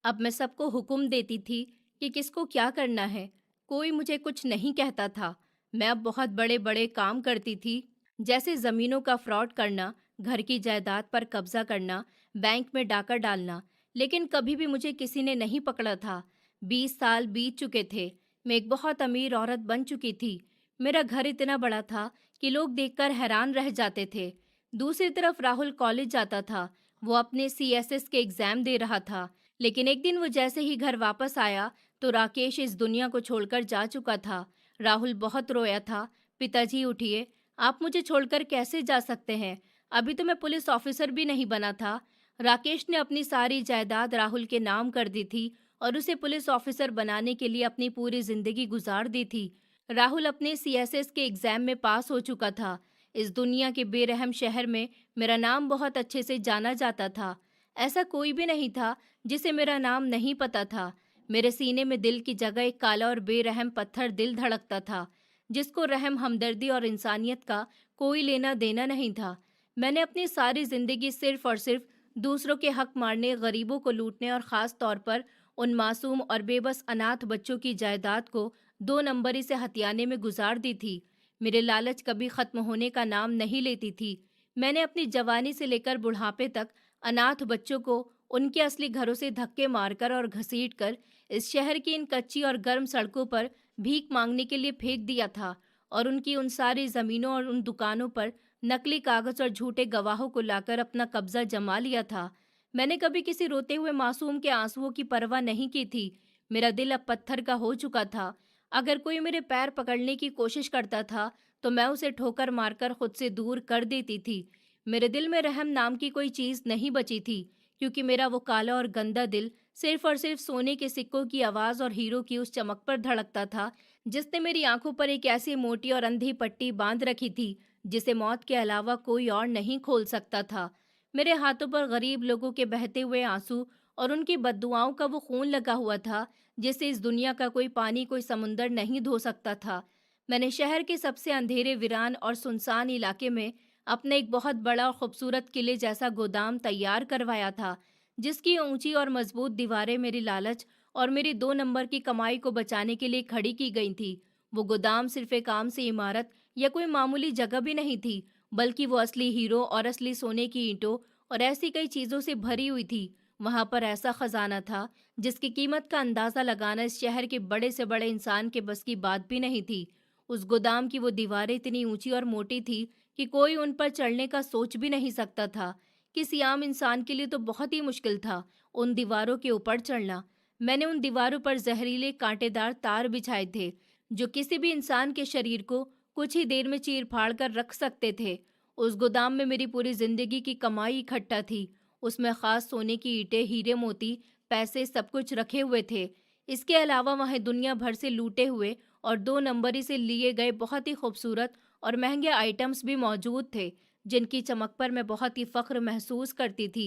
अब मैं सबको हुक्म देती थी कि किसको क्या करना है। कोई मुझे कुछ नहीं कहता था। मैं अब बहुत बड़े बड़े काम करती थी, जैसे ज़मीनों का फ्रॉड करना, घर की जायदाद पर कब्जा करना, बैंक में डाका डालना। लेकिन कभी भी मुझे किसी ने नहीं पकड़ा था। 20 साल बीत चुके थे। मैं एक बहुत अमीर औरत बन चुकी थी। मेरा घर इतना बड़ा था कि लोग देखकर हैरान रह जाते थे। दूसरी तरफ राहुल कॉलेज जाता था। वो अपने CSS के एग्ज़ाम दे रहा था। लेकिन एक दिन वो जैसे ही घर वापस आया तो राकेश इस दुनिया को छोड़कर जा चुका था। राहुल बहुत रोया था। पिताजी उठिए, आप मुझे छोड़कर कैसे जा सकते हैं? अभी तो मैं पुलिस ऑफिसर भी नहीं बना था। राकेश ने अपनी सारी जायदाद राहुल के नाम कर दी थी और उसे पुलिस ऑफिसर बनाने के लिए अपनी पूरी जिंदगी गुजार दी थी। राहुल अपने सीएसएस के एग्जाम में पास हो चुका था। इस दुनिया के बेरहम शहर में मेरा नाम बहुत अच्छे से जाना जाता था। ऐसा कोई भी नहीं था जिसे मेरा नाम नहीं पता था। मेरे सीने में दिल की जगह एक काला और बेरहम पत्थर दिल धड़कता था, जिसको रहम, हमदर्दी और इंसानियत का कोई लेना देना नहीं था। मैंने अपनी सारी जिंदगी सिर्फ और सिर्फ दूसरों के हक मारने, गरीबों को लूटने और ख़ास तौर पर उन मासूम और बेबस अनाथ बच्चों की जायदाद को दो नंबरी से हथियाने में गुजार दी थी। मेरे लालच कभी ख़त्म होने का नाम नहीं लेती थी। मैंने अपनी जवानी से लेकर बुढ़ापे तक अनाथ बच्चों को उनके असली घरों से धक्के मारकर और घसीटकर इस शहर की इन कच्ची और गर्म सड़कों पर भीख मांगने के लिए फेंक दिया था और उनकी उन सारी जमीनों और उन दुकानों पर नकली कागज और झूठे गवाहों को लाकर अपना कब्जा जमा लिया था। मैंने कभी किसी रोते हुए मासूम के आंसुओं की परवाह नहीं की थी। मेरा दिल अब पत्थर का हो चुका था। अगर कोई मेरे पैर पकड़ने की कोशिश करता था तो मैं उसे ठोकर मारकर खुद से दूर कर देती थी। मेरे दिल में रहम नाम की कोई चीज नहीं बची थी, क्योंकि मेरा वो काला और गंदा दिल सिर्फ और सिर्फ सोने के सिक्कों की आवाज और हीरो की उस चमक पर धड़कता था, जिसने मेरी आंखों पर एक ऐसी मोटी और अंधी पट्टी बांध रखी थी जिसे मौत के अलावा कोई और नहीं खोल सकता था। मेरे हाथों पर गरीब लोगों के बहते हुए आंसू और उनकी बद्दुआओं का वो खून लगा हुआ था, जिसे इस दुनिया का कोई पानी, कोई समुंदर नहीं धो सकता था। मैंने शहर के सबसे अंधेरे, वीरान और सुनसान इलाके में अपने एक बहुत बड़ा और खूबसूरत किले जैसा गोदाम तैयार करवाया था, जिसकी ऊंची और मजबूत दीवारें मेरी लालच और मेरी दो नंबर की कमाई को बचाने के लिए खड़ी की गई थी। वो गोदाम सिर्फ एक आम सी इमारत या कोई मामूली जगह भी नहीं थी, बल्कि वो असली हीरो और असली सोने की ईंटों और ऐसी कई चीजों से भरी हुई थी। वहां पर ऐसा खजाना था जिसकी कीमत का अंदाजा लगाना इस शहर के बड़े से बड़े इंसान के बस की बात भी नहीं थी। उस गोदाम की वो दीवारें इतनी ऊंची और मोटी थी कि कोई उन पर चढ़ने का सोच भी नहीं सकता था। किसी आम इंसान के लिए तो बहुत ही मुश्किल था उन दीवारों के ऊपर चढ़ना। मैंने उन दीवारों पर जहरीले कांटेदार तार बिछाए थे, जो किसी भी इंसान के शरीर को कुछ ही देर में चीर फाड़ कर रख सकते थे। उस गोदाम में मेरी पूरी जिंदगी की कमाई इकट्ठा थी। उसमें खास सोने की ईंटें, हीरे मोती, पैसे, सब कुछ रखे हुए थे। इसके अलावा वहाँ दुनिया भर से लूटे हुए और दो नंबरी से लिए गए बहुत ही खूबसूरत और महंगे आइटम्स भी मौजूद थे, जिनकी चमक पर मैं बहुत ही फख्र महसूस करती थी।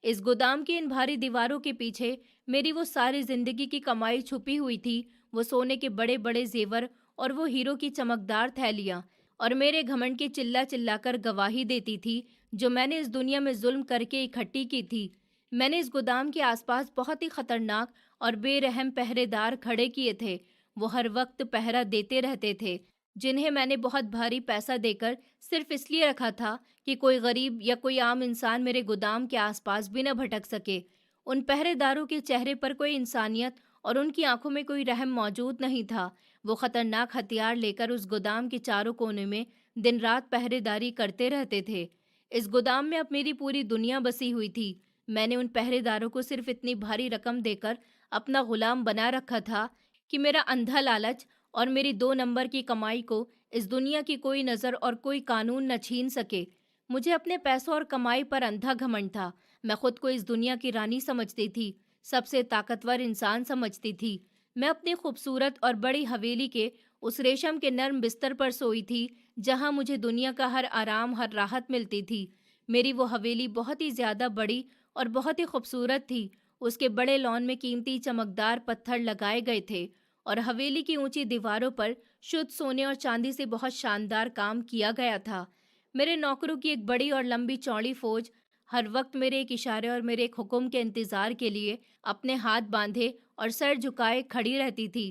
इस गोदाम की इन भारी दीवारों के पीछे मेरी वो सारी जिंदगी की कमाई छुपी हुई थी। वो सोने के बड़े बड़े जेवर और वो हीरो की चमकदार थैलियां और मेरे घमंड की चिल्ला चिल्लाकर गवाही देती थी, जो मैंने इस दुनिया में जुल्म करके इकट्ठी की थी। मैंने इस गोदाम के आसपास बहुत ही खतरनाक और बेरहम पहरेदार खड़े किए थे। वो हर वक्त पहरा देते रहते थे, जिन्हें मैंने बहुत भारी पैसा देकर सिर्फ इसलिए रखा था कि कोई गरीब या कोई आम इंसान मेरे गोदाम के आसपास भी न भटक सके। उन पहरेदारों के चेहरे पर कोई इंसानियत और उनकी आंखों में कोई रहम मौजूद नहीं था। वो खतरनाक हथियार लेकर उस गोदाम के चारों कोने में दिन रात पहरेदारी करते रहते थे। इस गोदाम में अब मेरी पूरी दुनिया बसी हुई थी। मैंने उन पहरेदारों को सिर्फ इतनी भारी रकम देकर अपना गुलाम बना रखा था कि मेरा अंधा लालच और मेरी दो नंबर की कमाई को इस दुनिया की कोई नज़र और कोई कानून न छीन सके। मुझे अपने पैसों और कमाई पर अंधा घमंड था। मैं खुद को इस दुनिया की रानी समझती थी, सबसे ताकतवर इंसान समझती थी। मैं अपनी खूबसूरत और बड़ी हवेली के उस रेशम के नर्म बिस्तर पर सोई थी, जहां मुझे दुनिया का हर आराम, हर राहत मिलती थी। मेरी वो हवेली बहुत ही ज्यादा बड़ी और बहुत ही खूबसूरत थी। उसके बड़े लॉन में कीमती चमकदार पत्थर लगाए गए थे और हवेली की ऊंची दीवारों पर शुद्ध सोने और चांदी से बहुत शानदार काम किया गया था। मेरे नौकरों की एक बड़ी और लंबी चौड़ी फौज हर वक्त मेरे एक इशारे और मेरे एक हुक्म के इंतजार के लिए अपने हाथ बांधे और सर झुकाए खड़ी रहती थी।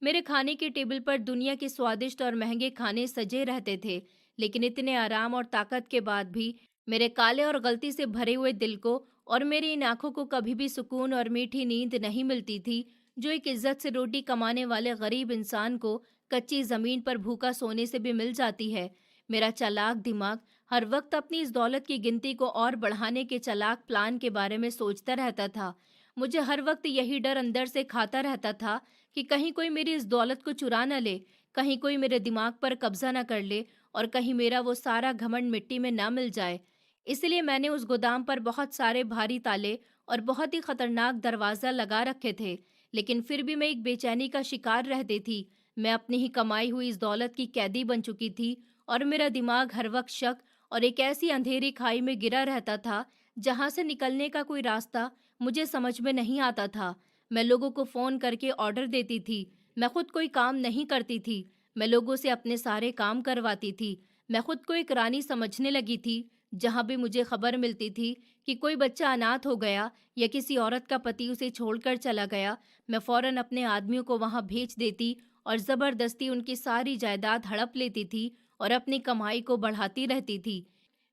मेरे खाने के टेबल पर दुनिया के स्वादिष्ट और महंगे खाने सजे रहते थे, लेकिन इतने आराम और ताकत के बाद भी मेरे काले और गलती से भरे हुए दिल को और मेरी इन आंखों को कभी भी सुकून और मीठी नींद नहीं मिलती थी, जो एक इज्जत से रोटी कमाने वाले गरीब इंसान को कच्ची जमीन पर भूखा सोने से भी मिल जाती है। मेरा चालाक दिमाग हर वक्त अपनी इस दौलत की गिनती को और बढ़ाने के चालाक प्लान के बारे में सोचता रहता था। मुझे हर वक्त यही डर अंदर से खाता रहता था कि कहीं कोई मेरी इस दौलत को चुरा न ले, कहीं कोई मेरे दिमाग पर कब्जा न कर ले और कहीं मेरा वो सारा घमंड मिट्टी में ना मिल जाए। इसलिए मैंने उस गोदाम पर बहुत सारे भारी ताले और बहुत ही खतरनाक दरवाजा लगा रखे थे। लेकिन फिर भी मैं एक बेचैनी का शिकार रहती थी। मैं अपनी ही कमाई हुई इस दौलत की कैदी बन चुकी थी और मेरा दिमाग हर वक्त शक और एक ऐसी अंधेरी खाई में गिरा रहता था जहां से निकलने का कोई रास्ता मुझे समझ में नहीं आता था। मैं लोगों को फोन करके ऑर्डर देती थी। मैं खुद कोई काम नहीं करती थी। मैं लोगों से अपने सारे काम करवाती थी। मैं खुद को एक रानी समझने लगी थी। जहां भी मुझे खबर मिलती थी कि कोई बच्चा अनाथ हो गया या किसी औरत का पति उसे छोड़कर चला गया, मैं फौरन अपने आदमियों को वहां भेज देती और जबरदस्ती उनकी सारी जायदाद हड़प लेती थी और अपनी कमाई को बढ़ाती रहती थी।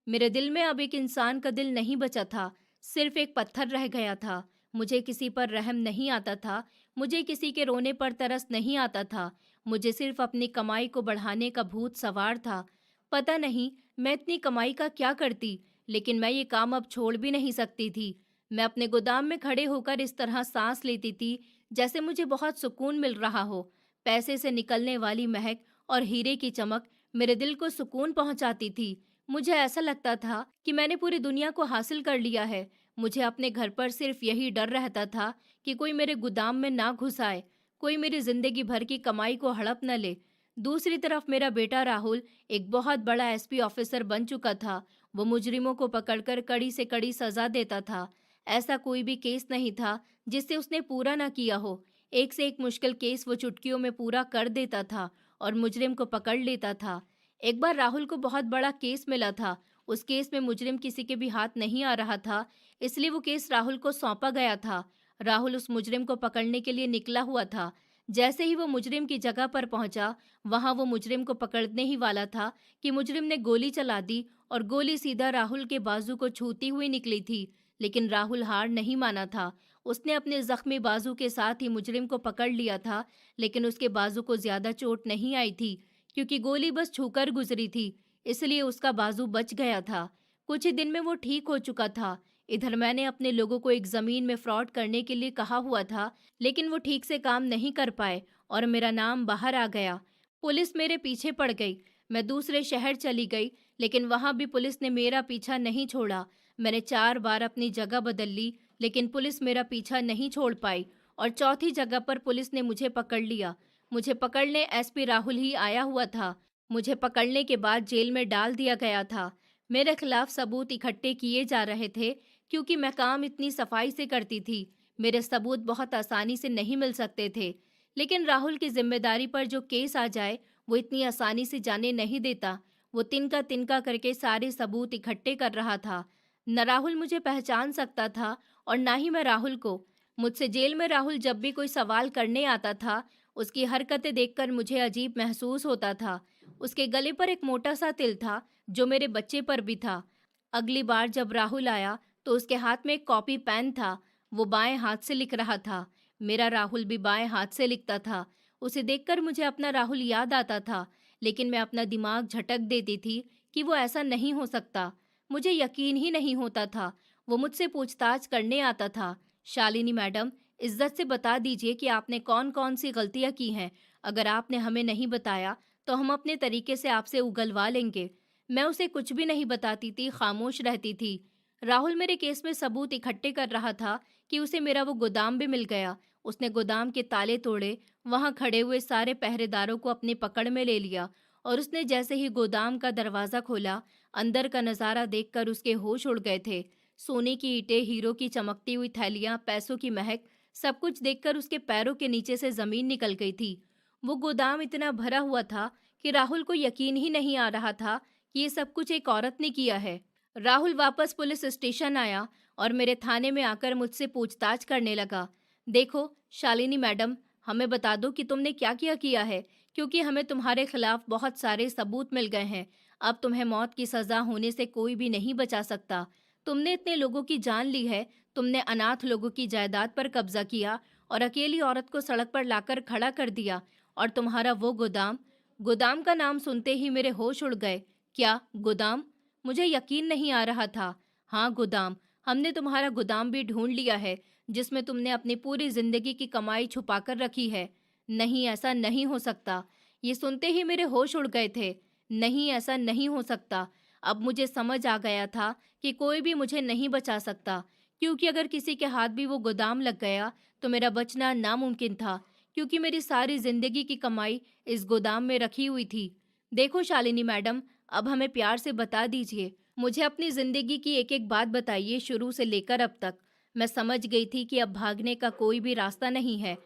मेरे दिल में अब एक इंसान का दिल नहीं बचा था, सिर्फ एक पत्थर रह गया था। मुझे किसी पर रहम नहीं आता था, मुझे किसी के रोने पर तरस नहीं आता था। मुझे सिर्फ अपनी कमाई को बढ़ाने का भूत सवार था। पता नहीं मैं इतनी कमाई का क्या करती, लेकिन मैं ये काम अब छोड़ भी नहीं सकती थी। मैं अपने गोदाम में खड़े होकर इस तरह सांस लेती थी जैसे मुझे बहुत सुकून मिल रहा हो। पैसे से निकलने वाली महक और हीरे की चमक मेरे दिल को सुकून पहुंचाती थी। मुझे ऐसा लगता था कि मैंने पूरी दुनिया को हासिल कर लिया है। मुझे अपने घर पर सिर्फ यही डर रहता था कि कोई मेरे गोदाम में ना घुस आए, कोई मेरी जिंदगी भर की कमाई को हड़प न ले। दूसरी तरफ मेरा बेटा राहुल एक बहुत बड़ा एसपी ऑफिसर बन चुका था। वो मुजरिमों को पकड़कर कड़ी से कड़ी सजा देता था। ऐसा कोई भी केस नहीं था जिससे उसने पूरा ना किया हो। एक से एक मुश्किल केस वो चुटकियों में पूरा कर देता था और मुजरिम को पकड़ लेता था। एक बार राहुल को बहुत बड़ा केस मिला था। उस केस में मुजरिम किसी के भी हाथ नहीं आ रहा था, इसलिए वो केस राहुल को सौंपा गया था। राहुल उस मुजरिम को पकड़ने के लिए निकला हुआ था। जैसे ही वो मुजरिम की जगह पर पहुंचा, वहां वो मुजरिम को पकड़ने ही वाला था कि मुजरिम ने गोली चला दी और गोली सीधा राहुल के बाजू को छूती हुई निकली थी। लेकिन राहुल हार नहीं माना था। उसने अपने जख्मी बाजू के साथ ही मुजरिम को पकड़ लिया था, लेकिन उसके बाजू को ज्यादा चोट नहीं आई थी क्योंकि गोली बस छूकर गुजरी थी, इसलिए उसका बाजू बच गया था। कुछ ही दिन में वो ठीक हो चुका था। इधर मैंने अपने लोगों को एक जमीन में फ्रॉड करने के लिए कहा हुआ था, लेकिन वो ठीक से काम नहीं कर पाए और मेरा नाम बाहर आ गया। पुलिस मेरे पीछे पड़ गई। मैं दूसरे शहर चली गई, लेकिन वहां भी पुलिस ने मेरा पीछा नहीं छोड़ा। मैंने 4 बार अपनी जगह बदल ली, लेकिन पुलिस मेरा पीछा नहीं छोड़ पाई और चौथी जगह पर पुलिस ने मुझे पकड़ लिया। मुझे पकड़ने एसपी राहुल ही आया हुआ था। मुझे पकड़ने के बाद जेल में डाल दिया गया था। मेरे खिलाफ सबूत इकट्ठे किए जा रहे थे क्योंकि मैं काम इतनी सफाई से करती थी। मेरे सबूत बहुत आसानी से नहीं मिल सकते थे, लेकिन राहुल की जिम्मेदारी पर जो केस आ जाए वो इतनी आसानी से जाने नहीं देता। वो तिनका तिनका करके सारे सबूत इकट्ठे कर रहा था। न राहुल मुझे पहचान सकता था और ना ही मैं राहुल को। मुझसे जेल में राहुल जब भी कोई सवाल करने आता था, उसकी हरकतें देखकर मुझे अजीब महसूस होता था। उसके गले पर एक मोटा सा तिल था जो मेरे बच्चे पर भी था। अगली बार जब राहुल आया तो उसके हाथ में एक कॉपी पेन था। वो बाएं हाथ से लिख रहा था। मेरा राहुल भी बाएं हाथ से लिखता था। उसे देखकर मुझे अपना राहुल याद आता था, लेकिन मैं अपना दिमाग झटक देती थी कि वो ऐसा नहीं हो सकता। मुझे यकीन ही नहीं होता था। वो मुझसे पूछताछ करने आता था। शालिनी मैडम, इज्जत से बता दीजिए कि आपने कौन कौन सी गलतियां की हैं। अगर आपने हमें नहीं बताया तो हम अपने तरीके से आपसे उगलवा लेंगे। मैं उसे कुछ भी नहीं बताती थी, खामोश रहती थी। राहुल मेरे केस में सबूत इकट्ठे कर रहा था कि उसे मेरा वो गोदाम भी मिल गया। उसने गोदाम के ताले तोड़े, वहां खड़े हुए सारे पहरेदारों को अपनी पकड़ में ले लिया और उसने जैसे ही गोदाम का दरवाजा खोला, अंदर का नजारा देखकर उसके होश उड़ गए थे। सोने की ईंटें, हीरो की चमकती हुई थैलियां, पैसों की महक, सब कुछ देखकर उसके पैरों के नीचे से जमीन निकल गई थी। वो गोदाम इतना भरा हुआ था कि राहुल को यकीन ही नहीं आ रहा था कि ये सब कुछ एक औरत ने किया है। राहुल वापस पुलिस स्टेशन आया और मेरे थाने में आकर मुझसे पूछताछ करने लगा। देखो शालिनी मैडम, हमें बता दो कि तुमने क्या क्या किया है, क्योंकि हमें तुम्हारे खिलाफ बहुत सारे सबूत मिल गए हैं। अब तुम्हें मौत की सजा होने से कोई भी नहीं बचा सकता। तुमने इतने लोगों की जान ली है, तुमने अनाथ लोगों की जायदाद पर कब्जा किया और अकेली औरत को सड़क पर लाकर खड़ा कर दिया। और तुम्हारा वो गोदाम, गोदाम का नाम सुनते ही मेरे होश उड़ गए। क्या गोदाम? मुझे यकीन नहीं आ रहा था। हाँ, गोदाम। हमने तुम्हारा गोदाम भी ढूंढ लिया है जिसमें तुमने अपनी पूरी जिंदगी की कमाई छुपा कर रखी है। नहीं, ऐसा नहीं हो सकता। ये सुनते ही मेरे होश उड़ गए थे। नहीं, ऐसा नहीं हो सकता। अब मुझे समझ आ गया था कि कोई भी मुझे नहीं बचा सकता, क्योंकि अगर किसी के हाथ भी वो गोदाम लग गया तो मेरा बचना नामुमकिन था, क्योंकि मेरी सारी जिंदगी की कमाई इस गोदाम में रखी हुई थी। देखो शालिनी मैडम, अब हमें प्यार से बता दीजिए। मुझे अपनी जिंदगी की एक एक बात बताइए, शुरू से लेकर अब तक। मैं समझ गई थी कि अब भागने का कोई भी रास्ता नहीं है।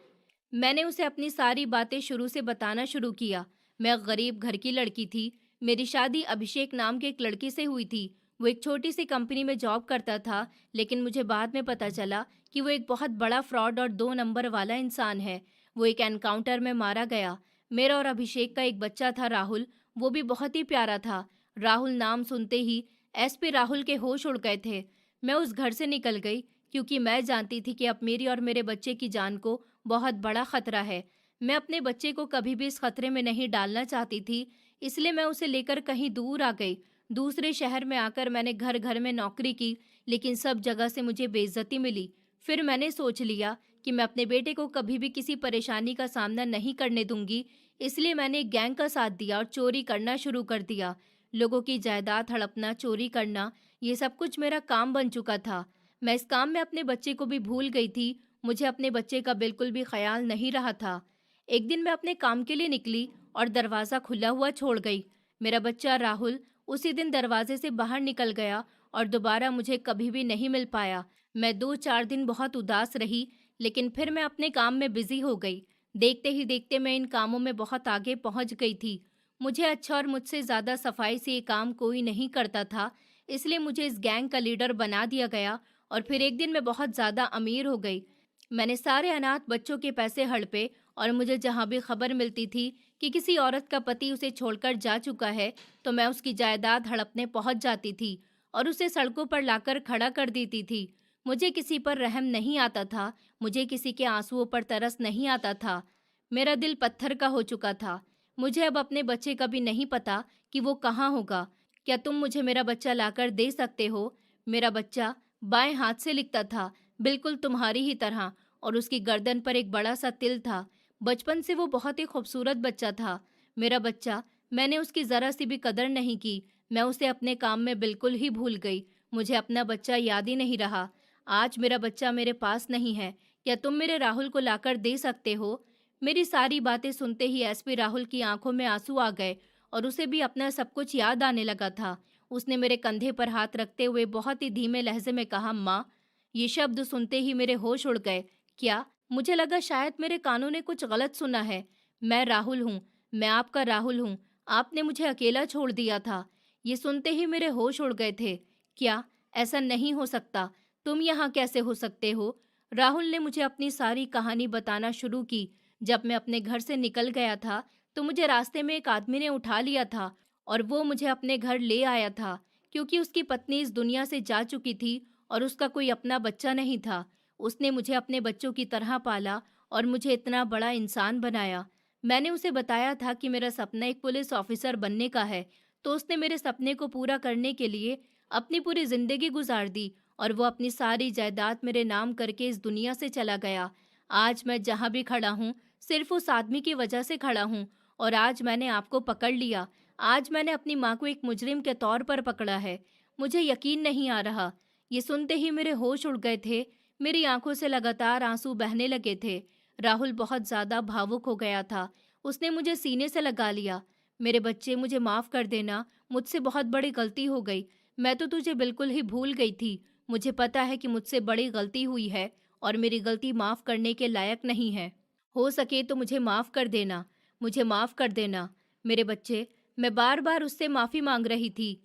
मैंने उसे अपनी सारी बातें शुरू से बताना शुरू किया। मैं गरीब घर की लड़की थी। मेरी शादी अभिषेक नाम के एक लड़के से हुई थी। वो एक छोटी सी कंपनी में जॉब करता था, लेकिन मुझे बाद में पता चला कि वो एक बहुत बड़ा फ्रॉड और 2 नंबर वाला इंसान है। वो एक एनकाउंटर में मारा गया। मेरा और अभिषेक का एक बच्चा था, राहुल। वो भी बहुत ही प्यारा था। राहुल नाम सुनते ही एसपी राहुल के होश उड़ गए थे। मैं उस घर से निकल गई, क्योंकि मैं जानती थी कि अब मेरी और मेरे बच्चे की जान को बहुत बड़ा खतरा है। मैं अपने बच्चे को कभी भी इस खतरे में नहीं डालना चाहती थी, इसलिए मैं उसे लेकर कहीं दूर आ गई। दूसरे शहर में आकर मैंने घर घर में नौकरी की, लेकिन सब जगह से मुझे बेइज्जती मिली। फिर मैंने सोच लिया कि मैं अपने बेटे को कभी भी किसी परेशानी का सामना नहीं करने दूंगी, इसलिए मैंने एक गैंग का साथ दिया और चोरी करना शुरू कर दिया। लोगों की जायदाद हड़पना, चोरी करना, ये सब कुछ मेरा काम बन चुका था। मैं इस काम में अपने बच्चे को भी भूल गई थी। मुझे अपने बच्चे का बिल्कुल भी ख्याल नहीं रहा था। एक दिन मैं अपने काम के लिए निकली और दरवाज़ा खुला हुआ छोड़ गई। मेरा बच्चा राहुल उसी दिन दरवाजे से बाहर निकल गया और दोबारा मुझे कभी भी नहीं मिल पाया। मैं 2-4 दिन बहुत उदास रही, लेकिन फिर मैं अपने काम में बिजी हो गई। देखते ही देखते मैं इन कामों में बहुत आगे पहुंच गई थी। मुझे अच्छा और मुझसे ज़्यादा सफाई से ये काम कोई नहीं करता था, इसलिए मुझे इस गैंग का लीडर बना दिया गया। और फिर एक दिन मैं बहुत ज़्यादा अमीर हो गई। मैंने सारे अनाथ बच्चों के पैसे हड़पे, और मुझे जहाँ भी खबर मिलती थी कि किसी औरत का पति उसे छोड़कर जा चुका है, तो मैं उसकी जायदाद हड़पने पहुँच जाती थी और उसे सड़कों पर लाकर खड़ा कर देती थी। मुझे किसी पर रहम नहीं आता था, मुझे किसी के आंसुओं पर तरस नहीं आता था। मेरा दिल पत्थर का हो चुका था। मुझे अब अपने बच्चे का भी नहीं पता कि वो कहाँ होगा। क्या तुम मुझे मेरा बच्चा लाकर दे सकते हो? मेरा बच्चा बाएं हाथ से लिखता था, बिल्कुल तुम्हारी ही तरह, और उसकी गर्दन पर एक बड़ा सा तिल था। बचपन से वो बहुत ही खूबसूरत बच्चा था। मेरा बच्चा, मैंने उसकी ज़रा सी भी कदर नहीं की। मैं उसे अपने काम में बिल्कुल ही भूल गई। मुझे अपना बच्चा याद ही नहीं रहा। आज मेरा बच्चा मेरे पास नहीं है। क्या तुम मेरे राहुल को लाकर दे सकते हो? मेरी सारी बातें सुनते ही एसपी राहुल की आंखों में आंसू आ गए और उसे भी अपना सब कुछ याद आने लगा था। उसने मेरे कंधे पर हाथ रखते हुए बहुत ही धीमे लहजे में कहा, माँ। ये शब्द सुनते ही मेरे होश उड़ गए। क्या? मुझे लगा शायद मेरे कानों ने कुछ गलत सुना है। मैं राहुल हूँ। मैं आपका राहुल हूँ। आपने मुझे अकेला छोड़ दिया था। ये सुनते ही मेरे होश उड़ गए थे। क्या? ऐसा नहीं हो सकता। तुम यहाँ कैसे हो सकते हो? राहुल ने मुझे अपनी सारी कहानी बताना शुरू की। जब मैं अपने घर से निकल गया था, तो मुझे रास्ते में एक आदमी ने उठा लिया था और वो मुझे अपने घर ले आया था, क्योंकि उसकी पत्नी इस दुनिया से जा चुकी थी और उसका कोई अपना बच्चा नहीं था। उसने मुझे अपने बच्चों की तरह पाला और मुझे इतना बड़ा इंसान बनाया। मैंने उसे बताया था कि मेरा सपना एक पुलिस ऑफिसर बनने का है, तो उसने मेरे सपने को पूरा करने के लिए अपनी पूरी जिंदगी गुजार दी और वो अपनी सारी जायदाद मेरे नाम करके इस दुनिया से चला गया। आज मैं जहाँ भी खड़ा हूँ, सिर्फ उस आदमी की वजह से खड़ा हूँ, और आज मैंने आपको पकड़ लिया। आज मैंने अपनी माँ को एक मुजरिम के तौर पर पकड़ा है। मुझे यकीन नहीं आ रहा। ये सुनते ही मेरे होश उड़ गए थे। मेरी आंखों से लगातार आंसू बहने लगे थे। राहुल बहुत ज्यादा भावुक हो गया था। उसने मुझे सीने से लगा लिया। मेरे बच्चे, मुझे माफ कर देना। मुझसे बहुत बड़ी गलती हो गई। मैं तो तुझे बिल्कुल ही भूल गई थी। मुझे पता है कि मुझसे बड़ी गलती हुई है और मेरी गलती माफ करने के लायक नहीं है। हो सके तो मुझे माफ कर देना। मुझे माफ कर देना। मेरे बच्चे, मैं बार बार उससे माफी मांग रही थी।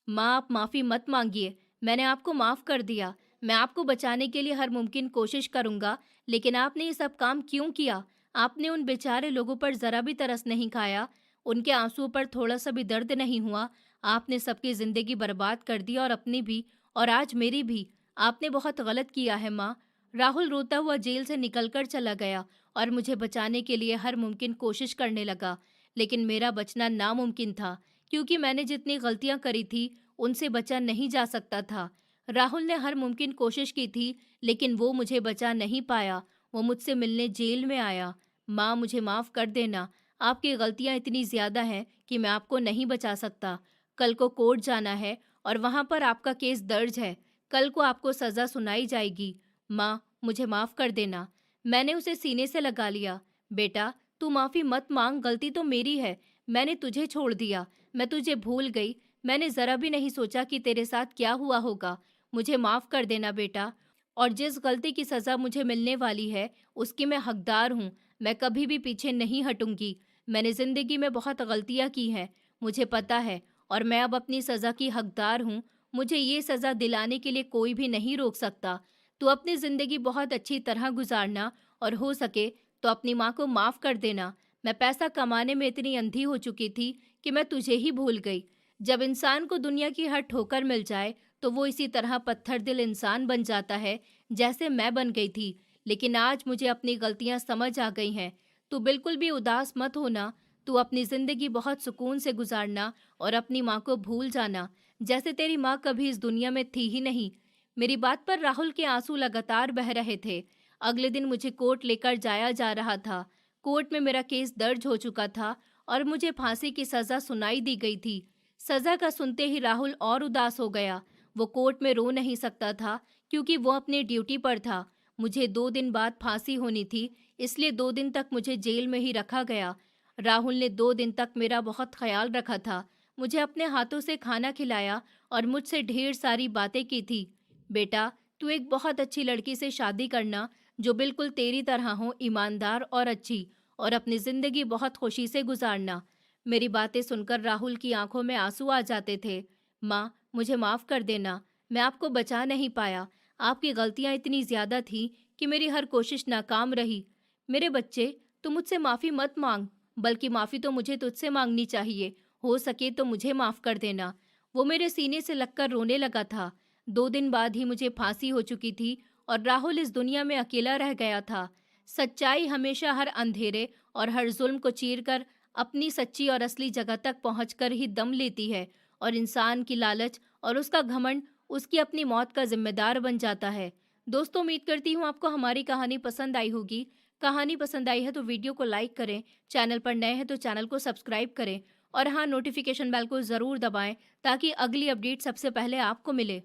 माँ, आप माफी मत मांगिए। मैंने आपको माफ कर दिया। मैं आपको बचाने के लिए हर मुमकिन कोशिश करूंगा, लेकिन आपने ये सब काम क्यों किया? आपने उन बेचारे लोगों पर जरा भी तरस नहीं खाया। उनके आंसुओं पर थोड़ा सा भी दर्द नहीं हुआ। आपने सबकी जिंदगी बर्बाद कर दी, और अपनी भी, और आज मेरी भी। आपने बहुत गलत किया है माँ। राहुल रोता हुआ जेल से निकलकर चला गया और मुझे बचाने के लिए हर मुमकिन कोशिश करने लगा, लेकिन मेरा बचना नामुमकिन था, क्योंकि मैंने जितनी गलतियां करी थी उनसे बचा नहीं जा सकता था। राहुल ने हर मुमकिन कोशिश की थी, लेकिन वो मुझे बचा नहीं पाया। वो मुझसे मिलने जेल में आया। माँ, मुझे माफ़ कर देना। आपकी गलतियाँ इतनी ज़्यादा हैं कि मैं आपको नहीं बचा सकता। कल को कोर्ट जाना है और वहाँ पर आपका केस दर्ज है। कल को आपको सज़ा सुनाई जाएगी। माँ, मुझे माफ़ कर देना। मैंने उसे सीने से लगा लिया। बेटा, तू माफ़ी मत माँग, गलती तो मेरी है। मैंने तुझे छोड़ दिया। मैं तुझे भूल गई। मैंने ज़रा भी नहीं सोचा कि तेरे साथ क्या हुआ होगा। मुझे माफ़ कर देना बेटा। और जिस गलती की सज़ा मुझे मिलने वाली है, उसकी मैं हकदार हूँ। मैं कभी भी पीछे नहीं हटूंगी। मैंने ज़िंदगी में बहुत गलतियाँ की हैं, मुझे पता है, और मैं अब अपनी सज़ा की हकदार हूँ। मुझे ये सज़ा दिलाने के लिए कोई भी नहीं रोक सकता। तू अपनी ज़िंदगी बहुत अच्छी तरह गुजारना और हो सके तो अपनी माँ को माफ़ कर देना। मैं पैसा कमाने में इतनी अंधी हो चुकी थी कि मैं तुझे ही भूल गई। जब इंसान को दुनिया की हर ठोकर मिल जाए, तो वो इसी तरह पत्थर दिल इंसान बन जाता है, जैसे मैं बन गई थी। लेकिन आज मुझे अपनी गलतियां समझ आ गई हैं। तू बिल्कुल भी उदास मत होना। तू अपनी जिंदगी बहुत सुकून से गुजारना और अपनी माँ को भूल जाना, जैसे तेरी माँ कभी इस दुनिया में थी ही नहीं। मेरी बात पर राहुल के आंसू लगातार बह रहे थे। अगले दिन मुझे कोर्ट लेकर जाया जा रहा था। कोर्ट में मेरा केस दर्ज हो चुका था और मुझे फांसी की सजा सुनाई दी गई थी। सजा का सुनते ही राहुल और उदास हो गया। वो कोर्ट में रो नहीं सकता था, क्योंकि वो अपनी ड्यूटी पर था। मुझे 2 दिन बाद फांसी होनी थी, इसलिए 2 दिन तक मुझे जेल में ही रखा गया। राहुल ने 2 दिन तक मेरा बहुत ख्याल रखा था। मुझे अपने हाथों से खाना खिलाया और मुझसे ढेर सारी बातें की थी। बेटा, तू एक बहुत अच्छी लड़की से शादी करना, जो बिल्कुल तेरी तरह हो, ईमानदार और अच्छी, और अपनी जिंदगी बहुत खुशी से गुजारना। मेरी बातें सुनकर राहुल की आंखों में आंसू आ जाते थे। माँ, मुझे माफ़ कर देना। मैं आपको बचा नहीं पाया। आपकी गलतियाँ इतनी ज़्यादा थीं कि मेरी हर कोशिश नाकाम रही। मेरे बच्चे, तुम मुझसे माफ़ी मत मांग, बल्कि माफ़ी तो मुझे तुझसे मांगनी चाहिए। हो सके तो मुझे माफ़ कर देना। वो मेरे सीने से लगकर रोने लगा था। 2 दिन बाद ही मुझे फांसी हो चुकी थी और राहुल इस दुनिया में अकेला रह गया था। सच्चाई हमेशा हर अंधेरे और हर जुल्म को चीरकर अपनी सच्ची और असली जगह तक पहुंचकर ही दम लेती है, और इंसान की लालच और उसका घमंड उसकी अपनी मौत का जिम्मेदार बन जाता है। दोस्तों, उम्मीद करती हूँ आपको हमारी कहानी पसंद आई होगी। कहानी पसंद आई है तो वीडियो को लाइक करें, चैनल पर नए हैं तो चैनल को सब्सक्राइब करें, और हाँ, नोटिफिकेशन बेल को ज़रूर दबाएं ताकि अगली अपडेट सबसे पहले आपको मिले।